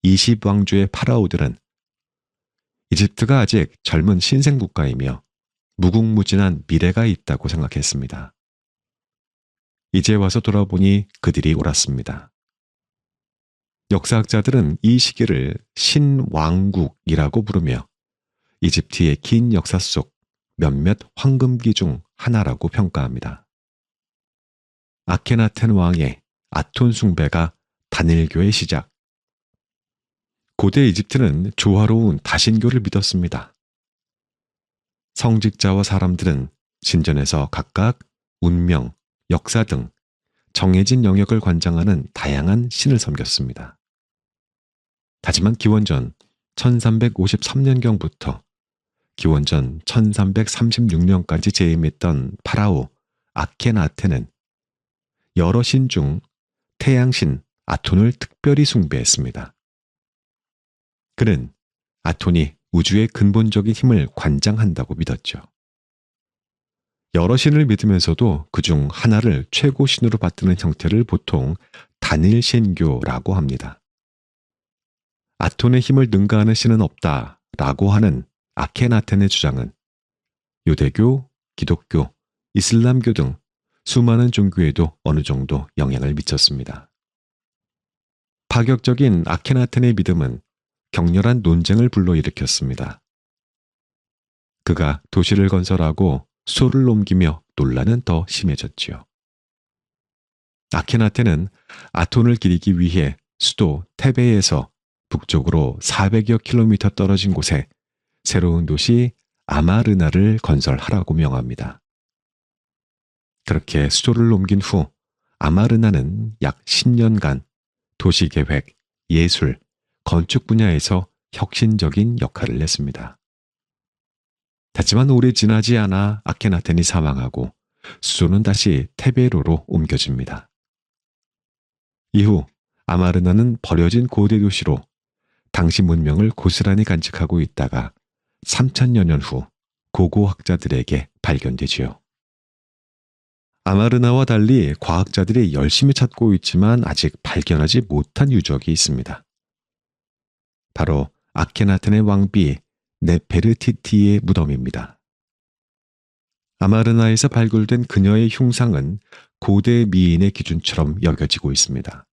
20왕조의 파라오들은 이집트가 아직 젊은 신생국가이며 무궁무진한 미래가 있다고 생각했습니다. 이제 와서 돌아보니 그들이 옳았습니다. 역사학자들은 이 시기를 신왕국이라고 부르며 이집트의 긴 역사 속 몇몇 황금기 중 하나라고 평가합니다. 아케나텐 왕의 아톤 숭배가 단일교의 시작. 고대 이집트는 조화로운 다신교를 믿었습니다. 성직자와 사람들은 신전에서 각각 운명, 역사 등 정해진 영역을 관장하는 다양한 신을 섬겼습니다. 하지만 기원전 1353년경부터 기원전 1336년까지 재임했던 파라오 아케나텐은 여러 신 중 태양신 아톤을 특별히 숭배했습니다. 그는 아톤이 우주의 근본적인 힘을 관장한다고 믿었죠. 여러 신을 믿으면서도 그중 하나를 최고 신으로 받드는 형태를 보통 단일신교라고 합니다. 아톤의 힘을 능가하는 신은 없다라고 하는 아케나텐의 주장은 유대교, 기독교, 이슬람교 등 수많은 종교에도 어느 정도 영향을 미쳤습니다. 파격적인 아케나텐의 믿음은 격렬한 논쟁을 불러일으켰습니다. 그가 도시를 건설하고 수도를 옮기며 논란은 더 심해졌지요. 아케나텐은 아톤을 기리기 위해 수도 테베에서 북쪽으로 400여 킬로미터 떨어진 곳에 새로운 도시 아마르나를 건설하라고 명합니다. 그렇게 수도를 옮긴 후 아마르나는 약 10년간 도시계획, 예술, 건축 분야에서 혁신적인 역할을 했습니다. 하지만 오래 지나지 않아 아케나텐이 사망하고 수도는 다시 테베로로 옮겨집니다. 이후 아마르나는 버려진 고대 도시로 당시 문명을 고스란히 간직하고 있다가 3000여 년 후 고고학자들에게 발견되지요. 아마르나와 달리 과학자들이 열심히 찾고 있지만 아직 발견하지 못한 유적이 있습니다. 바로 아케나텐의 왕비 네페르티티의 무덤입니다. 아마르나에서 발굴된 그녀의 흉상은 고대 미인의 기준처럼 여겨지고 있습니다.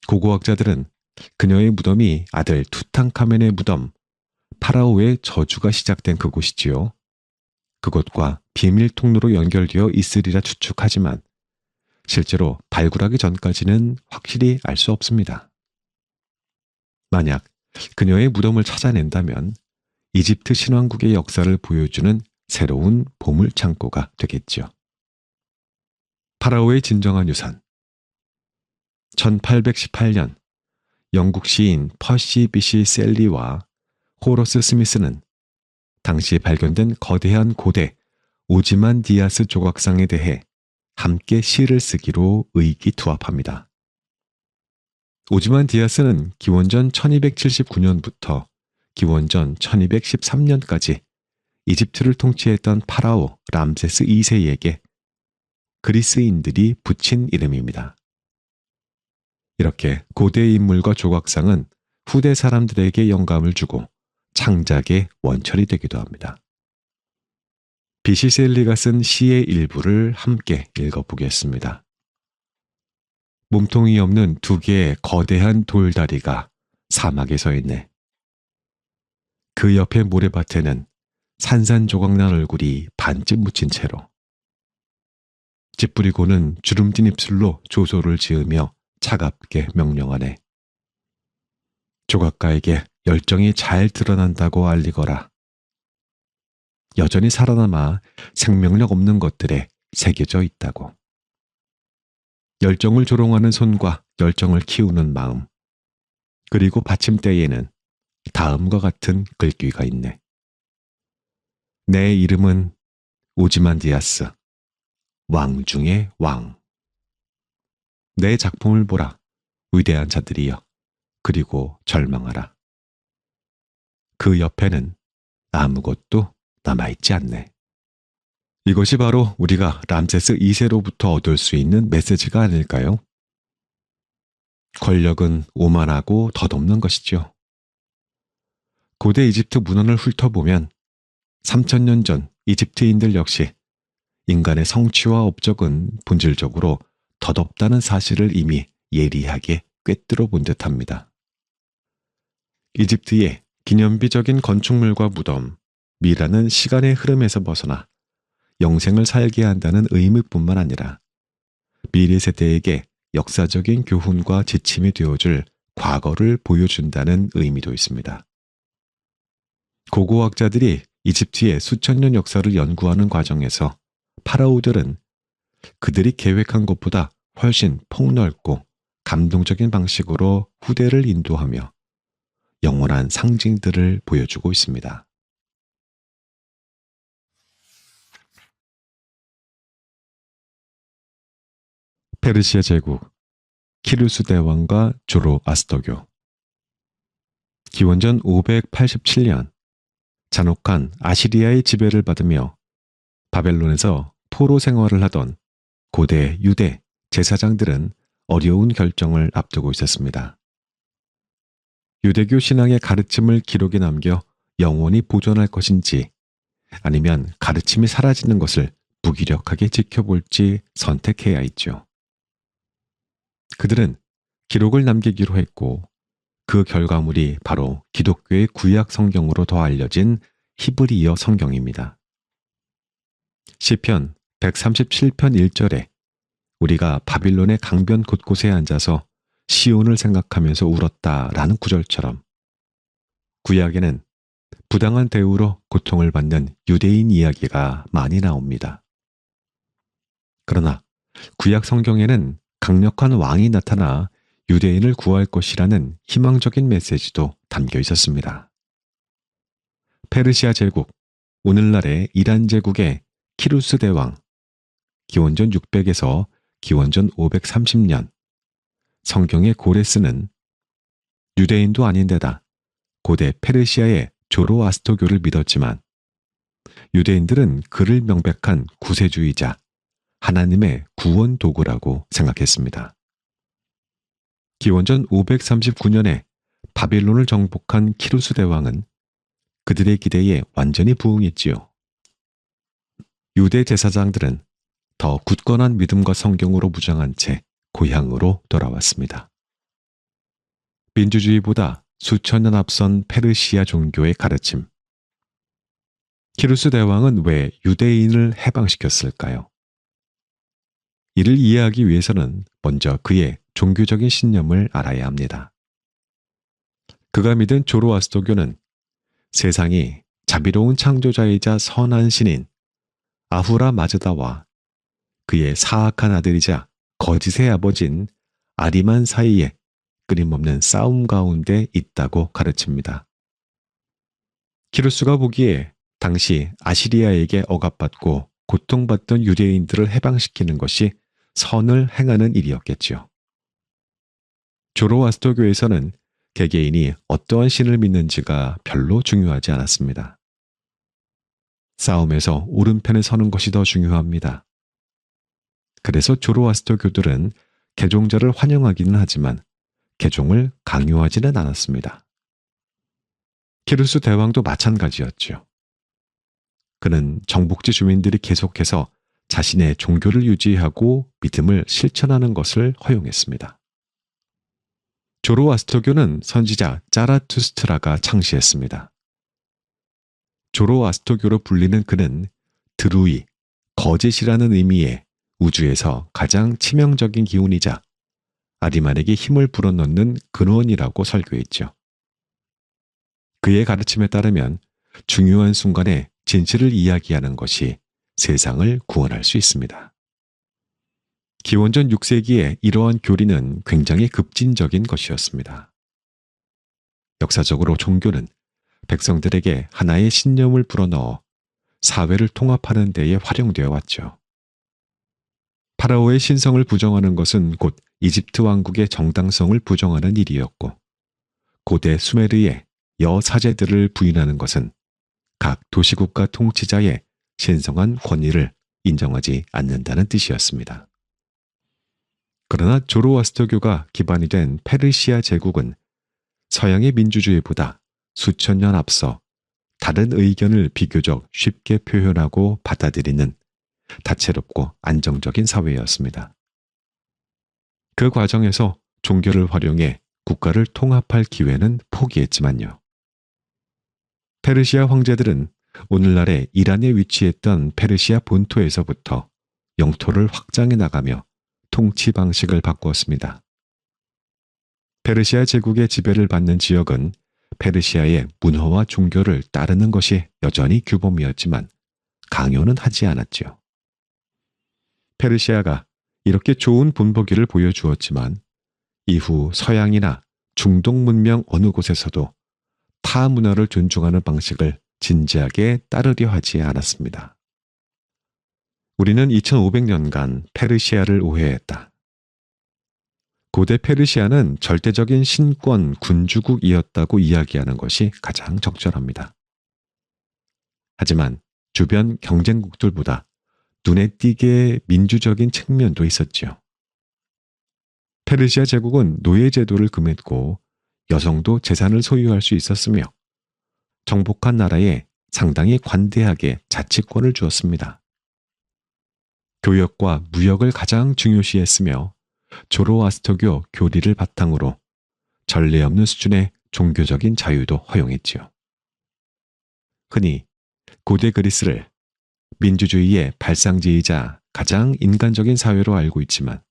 고고학자들은 그녀의 무덤이 아들 투탕카멘의 무덤, 파라오의 저주가 시작된 그곳이지요. 그곳과 비밀 통로로 연결되어 있으리라 추측하지만 실제로 발굴하기 전까지는 확실히 알 수 없습니다. 만약 그녀의 무덤을 찾아낸다면 이집트 신왕국의 역사를 보여주는 새로운 보물창고가 되겠죠. 파라오의 진정한 유산. 1818년 영국 시인 퍼시 비시 셀리와 호러스 스미스는 당시 발견된 거대한 고대 오지만디아스 조각상에 대해 함께 시를 쓰기로 의기투합합니다. 오지만디아스는 기원전 1279년부터 기원전 1213년까지 이집트를 통치했던 파라오 람세스 2세에게 그리스인들이 붙인 이름입니다. 이렇게 고대 인물과 조각상은 후대 사람들에게 영감을 주고 창작의 원천이 되기도 합니다. 비시셀리가 쓴 시의 일부를 함께 읽어보겠습니다. 몸통이 없는 두 개의 거대한 돌다리가 사막에 서 있네. 그 옆에 모래밭에는 산산조각난 얼굴이 반쯤 묻힌 채로 찌푸리고는 주름진 입술로 조소를 지으며 차갑게 명령하네. 조각가에게 열정이 잘 드러난다고 알리거라. 여전히 살아남아 생명력 없는 것들에 새겨져 있다고. 열정을 조롱하는 손과 열정을 키우는 마음, 그리고 받침대에는 다음과 같은 글귀가 있네. 내 이름은 오지만디아스, 왕 중의 왕. 내 작품을 보라, 위대한 자들이여, 그리고 절망하라. 그 옆에는 아무것도 남아있지 않네. 이것이 바로 우리가 람세스 2세로부터 얻을 수 있는 메시지가 아닐까요? 권력은 오만하고 덧없는 것이죠. 고대 이집트 문헌을 훑어보면 3000년 전 이집트인들 역시 인간의 성취와 업적은 본질적으로 덧없다는 사실을 이미 예리하게 꿰뚫어 본 듯합니다. 이집트의 기념비적인 건축물과 무덤, 미라는 시간의 흐름에서 벗어나 영생을 살게 한다는 의미뿐만 아니라 미래 세대에게 역사적인 교훈과 지침이 되어줄 과거를 보여준다는 의미도 있습니다. 고고학자들이 이집트의 수천 년 역사를 연구하는 과정에서 파라오들은 그들이 계획한 것보다 훨씬 폭넓고 감동적인 방식으로 후대를 인도하며 영원한 상징들을 보여주고 있습니다. 페르시아 제국, 키루스 대왕과 조로아스터교. 기원전 587년 잔혹한 아시리아의 지배를 받으며 바벨론에서 포로 생활을 하던 고대 유대 제사장들은 어려운 결정을 앞두고 있었습니다. 유대교 신앙의 가르침을 기록에 남겨 영원히 보존할 것인지 아니면 가르침이 사라지는 것을 무기력하게 지켜볼지 선택해야 했죠. 그들은 기록을 남기기로 했고 그 결과물이 바로 기독교의 구약 성경으로 더 알려진 히브리어 성경입니다. 시편 137편 1절에 우리가 바빌론의 강변 곳곳에 앉아서 시온을 생각하면서 울었다라는 구절처럼 구약에는 부당한 대우로 고통을 받는 유대인 이야기가 많이 나옵니다. 그러나 구약 성경에는 강력한 왕이 나타나 유대인을 구할 것이라는 희망적인 메시지도 담겨 있었습니다. 페르시아 제국, 오늘날의 이란 제국의 키루스 대왕, 기원전 600에서 기원전 530년, 성경의 고레스는 유대인도 아닌데다 고대 페르시아의 조로아스토교를 믿었지만 유대인들은 그를 명백한 구세주이자 하나님의 구원 도구라고 생각했습니다. 기원전 539년에 바빌론을 정복한 키루스 대왕은 그들의 기대에 완전히 부응했지요. 유대 제사장들은 더 굳건한 믿음과 성경으로 무장한 채 고향으로 돌아왔습니다. 민주주의보다 수천 년 앞선 페르시아 종교의 가르침. 키루스 대왕은 왜 유대인을 해방시켰을까요? 이를 이해하기 위해서는 먼저 그의 종교적인 신념을 알아야 합니다. 그가 믿은 조로아스토교는 세상이 자비로운 창조자이자 선한 신인 아후라 마즈다와 그의 사악한 아들이자 거짓의 아버지인 아리만 사이에 끊임없는 싸움 가운데 있다고 가르칩니다. 키루스가 보기에 당시 아시리아에게 억압받고 고통받던 유대인들을 해방시키는 것이 선을 행하는 일이었겠지요. 조로아스토교에서는 개개인이 어떠한 신을 믿는지가 별로 중요하지 않았습니다. 싸움에서 오른편에 서는 것이 더 중요합니다. 그래서 조로아스토교들은 개종자를 환영하기는 하지만 개종을 강요하지는 않았습니다. 키루스 대왕도 마찬가지였죠. 그는 정복지 주민들이 계속해서 자신의 종교를 유지하고 믿음을 실천하는 것을 허용했습니다. 조로아스토교는 선지자 짜라투스트라가 창시했습니다. 조로아스토교로 불리는 그는 드루이, 거짓이라는 의미의 우주에서 가장 치명적인 기운이자 아리만에게 힘을 불어넣는 근원이라고 설교했죠. 그의 가르침에 따르면 중요한 순간에 진실을 이야기하는 것이 세상을 구원할 수 있습니다. 기원전 6세기에 이러한 교리는 굉장히 급진적인 것이었습니다. 역사적으로 종교는 백성들에게 하나의 신념을 불어넣어 사회를 통합하는 데에 활용되어 왔죠. 파라오의 신성을 부정하는 것은 곧 이집트 왕국의 정당성을 부정하는 일이었고 고대 수메르의 여사제들을 부인하는 것은 각 도시국가 통치자의 신성한 권위를 인정하지 않는다는 뜻이었습니다. 그러나 조로아스토교가 기반이 된 페르시아 제국은 서양의 민주주의보다 수천 년 앞서 다른 의견을 비교적 쉽게 표현하고 받아들이는 다채롭고 안정적인 사회였습니다. 그 과정에서 종교를 활용해 국가를 통합할 기회는 포기했지만요. 페르시아 황제들은 오늘날의 이란에 위치했던 페르시아 본토에서부터 영토를 확장해 나가며 통치 방식을 바꾸었습니다. 페르시아 제국의 지배를 받는 지역은 페르시아의 문화와 종교를 따르는 것이 여전히 규범이었지만 강요는 하지 않았지요. 페르시아가 이렇게 좋은 본보기를 보여주었지만 이후 서양이나 중동 문명 어느 곳에서도 타 문화를 존중하는 방식을 진지하게 따르려 하지 않았습니다. 우리는 2500년간 페르시아를 오해했다. 고대 페르시아는 절대적인 신권 군주국이었다고 이야기하는 것이 가장 적절합니다. 하지만 주변 경쟁국들보다 눈에 띄게 민주적인 측면도 있었지요. 페르시아 제국은 노예제도를 금했고 여성도 재산을 소유할 수 있었으며 정복한 나라에 상당히 관대하게 자치권을 주었습니다. 교역과 무역을 가장 중요시했으며 조로아스터교 교리를 바탕으로 전례 없는 수준의 종교적인 자유도 허용했지요. 흔히 고대 그리스를 민주주의의 발상지이자 가장 인간적인 사회로 알고 있지만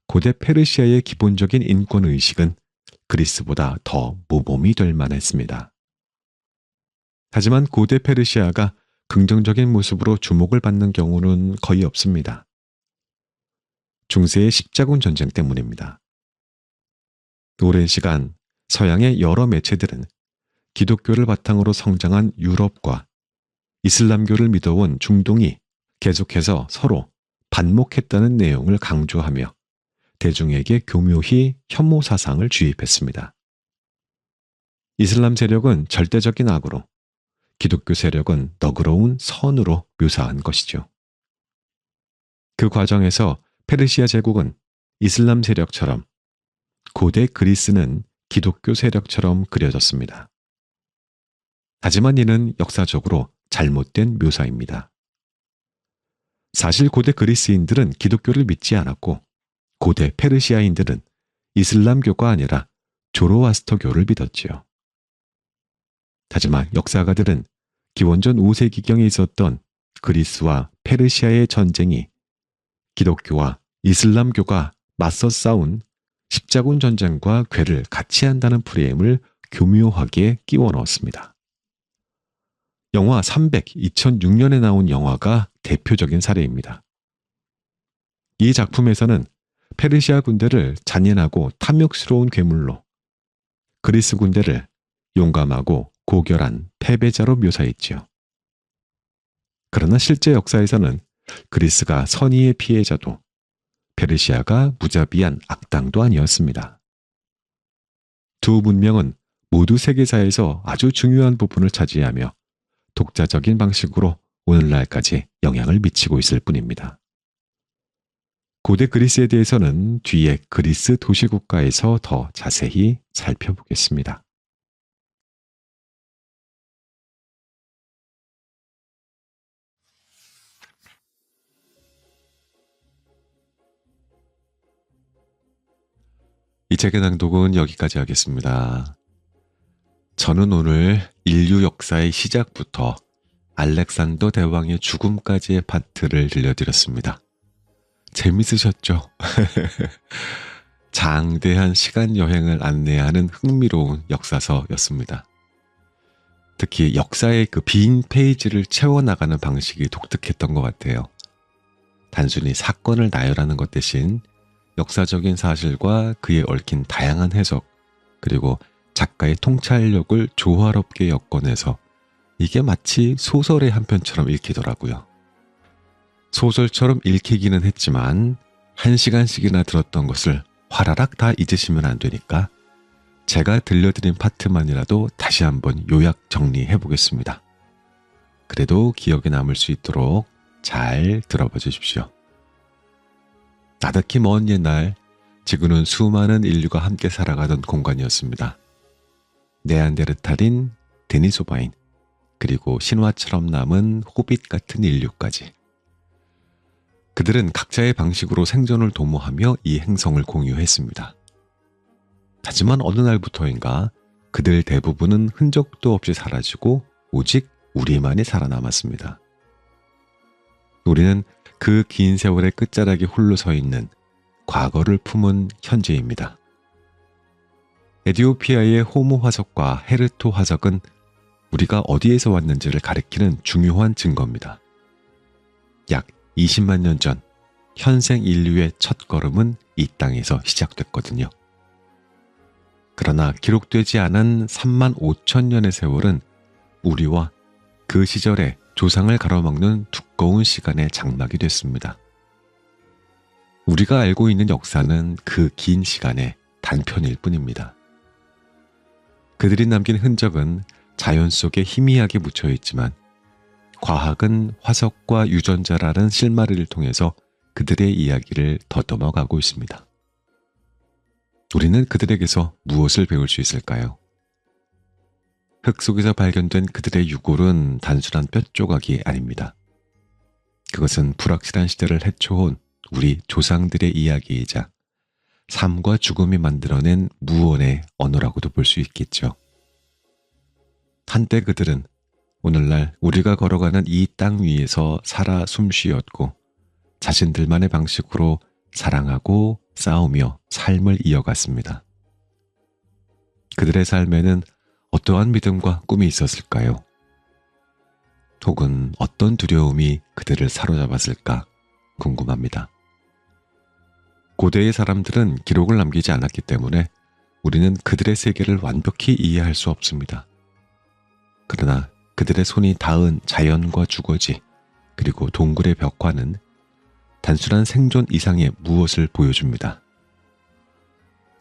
고대 페르시아의 기본적인 인권의식은 그리스보다 더 모범이 될 만했습니다. 하지만 고대 페르시아가 긍정적인 모습으로 주목을 받는 경우는 거의 없습니다. 중세의 십자군 전쟁 때문입니다. 오랜 시간 서양의 여러 매체들은 기독교를 바탕으로 성장한 유럽과 이슬람교를 믿어온 중동이 계속해서 서로 반목했다는 내용을 강조하며 대중에게 교묘히 혐오 사상을 주입했습니다. 이슬람 세력은 절대적인 악으로, 기독교 세력은 너그러운 선으로 묘사한 것이죠. 그 과정에서 페르시아 제국은 이슬람 세력처럼, 고대 그리스는 기독교 세력처럼 그려졌습니다. 하지만 이는 역사적으로 잘못된 묘사입니다. 사실 고대 그리스인들은 기독교를 믿지 않았고 고대 페르시아인들은 이슬람교가 아니라 조로아스터교를 믿었지요. 하지만 역사가들은 기원전 5세기경에 있었던 그리스와 페르시아의 전쟁이 기독교와 이슬람교가 맞서 싸운 십자군 전쟁과 괴를 같이 한다는 프레임을 교묘하게 끼워 넣었습니다. 영화 300, 2006년에 나온 영화가 대표적인 사례입니다. 이 작품에서는 페르시아 군대를 잔인하고 탐욕스러운 괴물로, 그리스 군대를 용감하고 고결한 패배자로 묘사했지요. 그러나 실제 역사에서는 그리스가 선의의 피해자도 페르시아가 무자비한 악당도 아니었습니다. 두 문명은 모두 세계사에서 아주 중요한 부분을 차지하며 독자적인 방식으로 오늘날까지 영향을 미치고 있을 뿐입니다. 고대 그리스에 대해서는 뒤에 그리스 도시국가에서 더 자세히 살펴보겠습니다. 이 책의 낭독은 여기까지 하겠습니다. 저는 오늘 인류 역사의 시작부터 알렉산더 대왕의 죽음까지의 파트를 들려드렸습니다. 재밌으셨죠? 장대한 시간 여행을 안내하는 흥미로운 역사서였습니다. 특히 역사의 그 빈 페이지를 채워나가는 방식이 독특했던 것 같아요. 단순히 사건을 나열하는 것 대신 역사적인 사실과 그에 얽힌 다양한 해석, 그리고 작가의 통찰력을 조화롭게 엮어내서 이게 마치 소설의 한 편처럼 읽히더라고요. 소설처럼 읽히기는 했지만 1시간씩이나 들었던 것을 화라락 다 잊으시면 안 되니까 제가 들려드린 파트만이라도 다시 한번 요약 정리해 보겠습니다. 그래도 기억에 남을 수 있도록 잘 들어봐 주십시오. 나득히 먼 옛날 지구는 수많은 인류가 함께 살아가던 공간이었습니다. 네안데르탈인, 데니소바인, 그리고 신화처럼 남은 호빗 같은 인류까지. 그들은 각자의 방식으로 생존을 도모하며 이 행성을 공유했습니다. 하지만 어느 날부터인가 그들 대부분은 흔적도 없이 사라지고 오직 우리만이 살아남았습니다. 우리는 그 긴 세월의 끝자락에 홀로 서 있는 과거를 품은 현재입니다. 에티오피아의 호모 화석과 헤르토 화석은 우리가 어디에서 왔는지를 가리키는 중요한 증거입니다. 약 20만 년 전 현생 인류의 첫 걸음은 이 땅에서 시작됐거든요. 그러나 기록되지 않은 3만 5천 년의 세월은 우리와 그 시절의 조상을 가로막는 두꺼운 시간의 장막이 됐습니다. 우리가 알고 있는 역사는 그 긴 시간의 단편일 뿐입니다. 그들이 남긴 흔적은 자연 속에 희미하게 묻혀 있지만 과학은 화석과 유전자라는 실마리를 통해서 그들의 이야기를 더듬어 가고 있습니다. 우리는 그들에게서 무엇을 배울 수 있을까요? 흙 속에서 발견된 그들의 유골은 단순한 뼈 조각이 아닙니다. 그것은 불확실한 시대를 헤쳐온 우리 조상들의 이야기이자 삶과 죽음이 만들어낸 무언의 언어라고도 볼 수 있겠죠. 한때 그들은 오늘날 우리가 걸어가는 이 땅 위에서 살아 숨쉬었고 자신들만의 방식으로 사랑하고 싸우며 삶을 이어갔습니다. 그들의 삶에는 어떠한 믿음과 꿈이 있었을까요? 혹은 어떤 두려움이 그들을 사로잡았을까 궁금합니다. 고대의 사람들은 기록을 남기지 않았기 때문에 우리는 그들의 세계를 완벽히 이해할 수 없습니다. 그러나 그들의 손이 닿은 자연과 주거지 그리고 동굴의 벽화는 단순한 생존 이상의 무엇을 보여줍니다.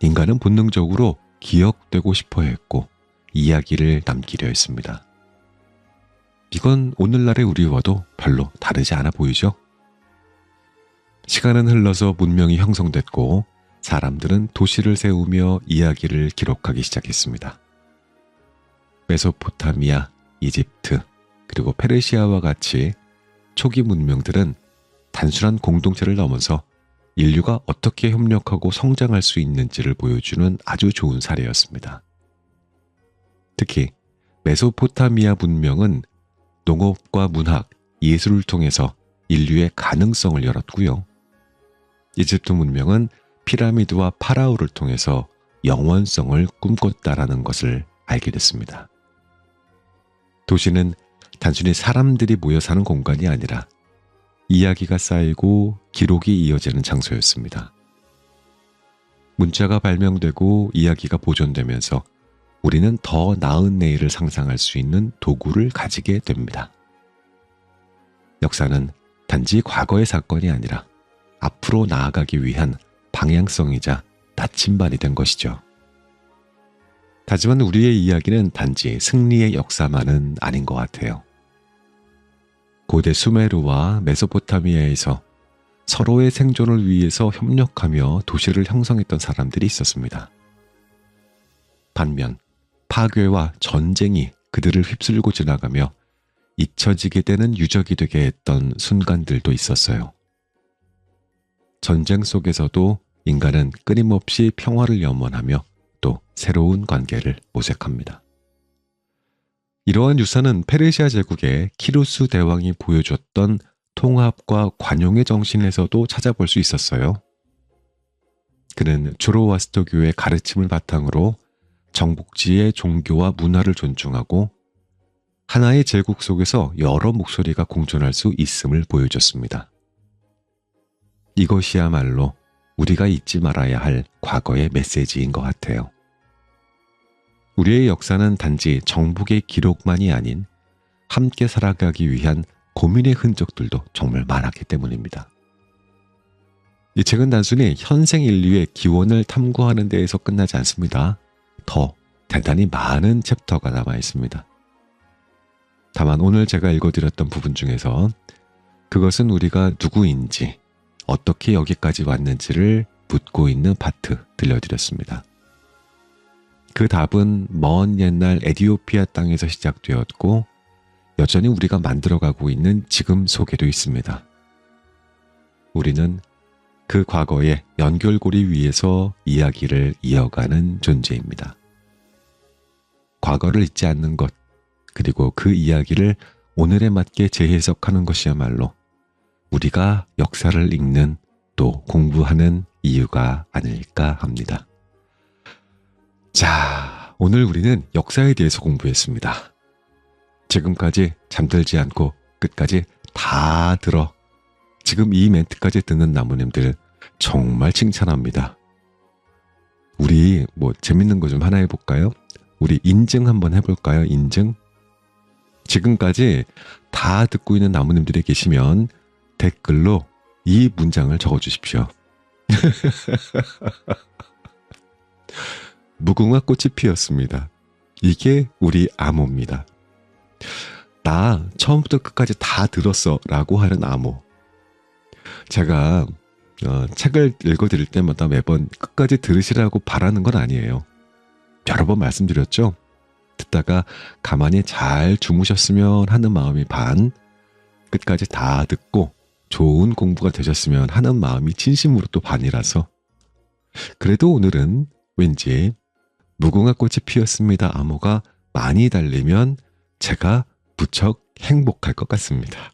인간은 본능적으로 기억되고 싶어 했고 이야기를 남기려 했습니다. 이건 오늘날의 우리와도 별로 다르지 않아 보이죠? 시간은 흘러서 문명이 형성됐고 사람들은 도시를 세우며 이야기를 기록하기 시작했습니다. 메소포타미아, 이집트, 그리고 페르시아와 같이 초기 문명들은 단순한 공동체를 넘어서 인류가 어떻게 협력하고 성장할 수 있는지를 보여주는 아주 좋은 사례였습니다. 특히 메소포타미아 문명은 농업과 문학, 예술을 통해서 인류의 가능성을 열었고요. 이집트 문명은 피라미드와 파라오를 통해서 영원성을 꿈꿨다라는 것을 알게 됐습니다. 도시는 단순히 사람들이 모여 사는 공간이 아니라 이야기가 쌓이고 기록이 이어지는 장소였습니다. 문자가 발명되고 이야기가 보존되면서 우리는 더 나은 내일을 상상할 수 있는 도구를 가지게 됩니다. 역사는 단지 과거의 사건이 아니라 앞으로 나아가기 위한 방향성이자 나침반이 된 것이죠. 하지만 우리의 이야기는 단지 승리의 역사만은 아닌 것 같아요. 고대 수메르와 메소포타미아에서 서로의 생존을 위해서 협력하며 도시를 형성했던 사람들이 있었습니다. 반면 파괴와 전쟁이 그들을 휩쓸고 지나가며 잊혀지게 되는 유적이 되게 했던 순간들도 있었어요. 전쟁 속에서도 인간은 끊임없이 평화를 염원하며 또 새로운 관계를 모색합니다. 이러한 유산은 페르시아 제국의 키루스 대왕이 보여줬던 통합과 관용의 정신에서도 찾아볼 수 있었어요. 그는 조로아스터교의 가르침을 바탕으로 정복지의 종교와 문화를 존중하고 하나의 제국 속에서 여러 목소리가 공존할 수 있음을 보여줬습니다. 이것이야말로 우리가 잊지 말아야 할 과거의 메시지인 것 같아요. 우리의 역사는 단지 정복의 기록만이 아닌 함께 살아가기 위한 고민의 흔적들도 정말 많았기 때문입니다. 이 책은 단순히 현생 인류의 기원을 탐구하는 데에서 끝나지 않습니다. 더 대단히 많은 챕터가 남아 있습니다. 다만 오늘 제가 읽어드렸던 부분 중에서 그것은 우리가 누구인지 어떻게 여기까지 왔는지를 묻고 있는 파트 들려드렸습니다. 그 답은 먼 옛날 에티오피아 땅에서 시작되었고 여전히 우리가 만들어가고 있는 지금 속에도 있습니다. 우리는 그 과거의 연결고리 위에서 이야기를 이어가는 존재입니다. 과거를 잊지 않는 것, 그리고 그 이야기를 오늘에 맞게 재해석하는 것이야말로 우리가 역사를 읽는 또 공부하는 이유가 아닐까 합니다. 자, 오늘 우리는 역사에 대해서 공부했습니다. 지금까지 잠들지 않고 끝까지 다 들어 지금 이 멘트까지 듣는 나무님들 정말 칭찬합니다. 우리 재밌는 거 좀 하나 해볼까요? 우리 인증 한번 해볼까요? 인증? 지금까지 다 듣고 있는 나무님들이 계시면 댓글로 이 문장을 적어주십시오. 무궁화 꽃이 피었습니다. 이게 우리 암호입니다. 나 처음부터 끝까지 다 들었어 라고 하는 암호. 제가 책을 읽어드릴 때마다 매번 끝까지 들으시라고 바라는 건 아니에요. 여러 번 말씀드렸죠? 듣다가 가만히 잘 주무셨으면 하는 마음이 반, 끝까지 다 듣고 좋은 공부가 되셨으면 하는 마음이 진심으로 또 반이라서 그래도 오늘은 왠지 무궁화 꽃이 피었습니다 암호가 많이 달리면 제가 무척 행복할 것 같습니다.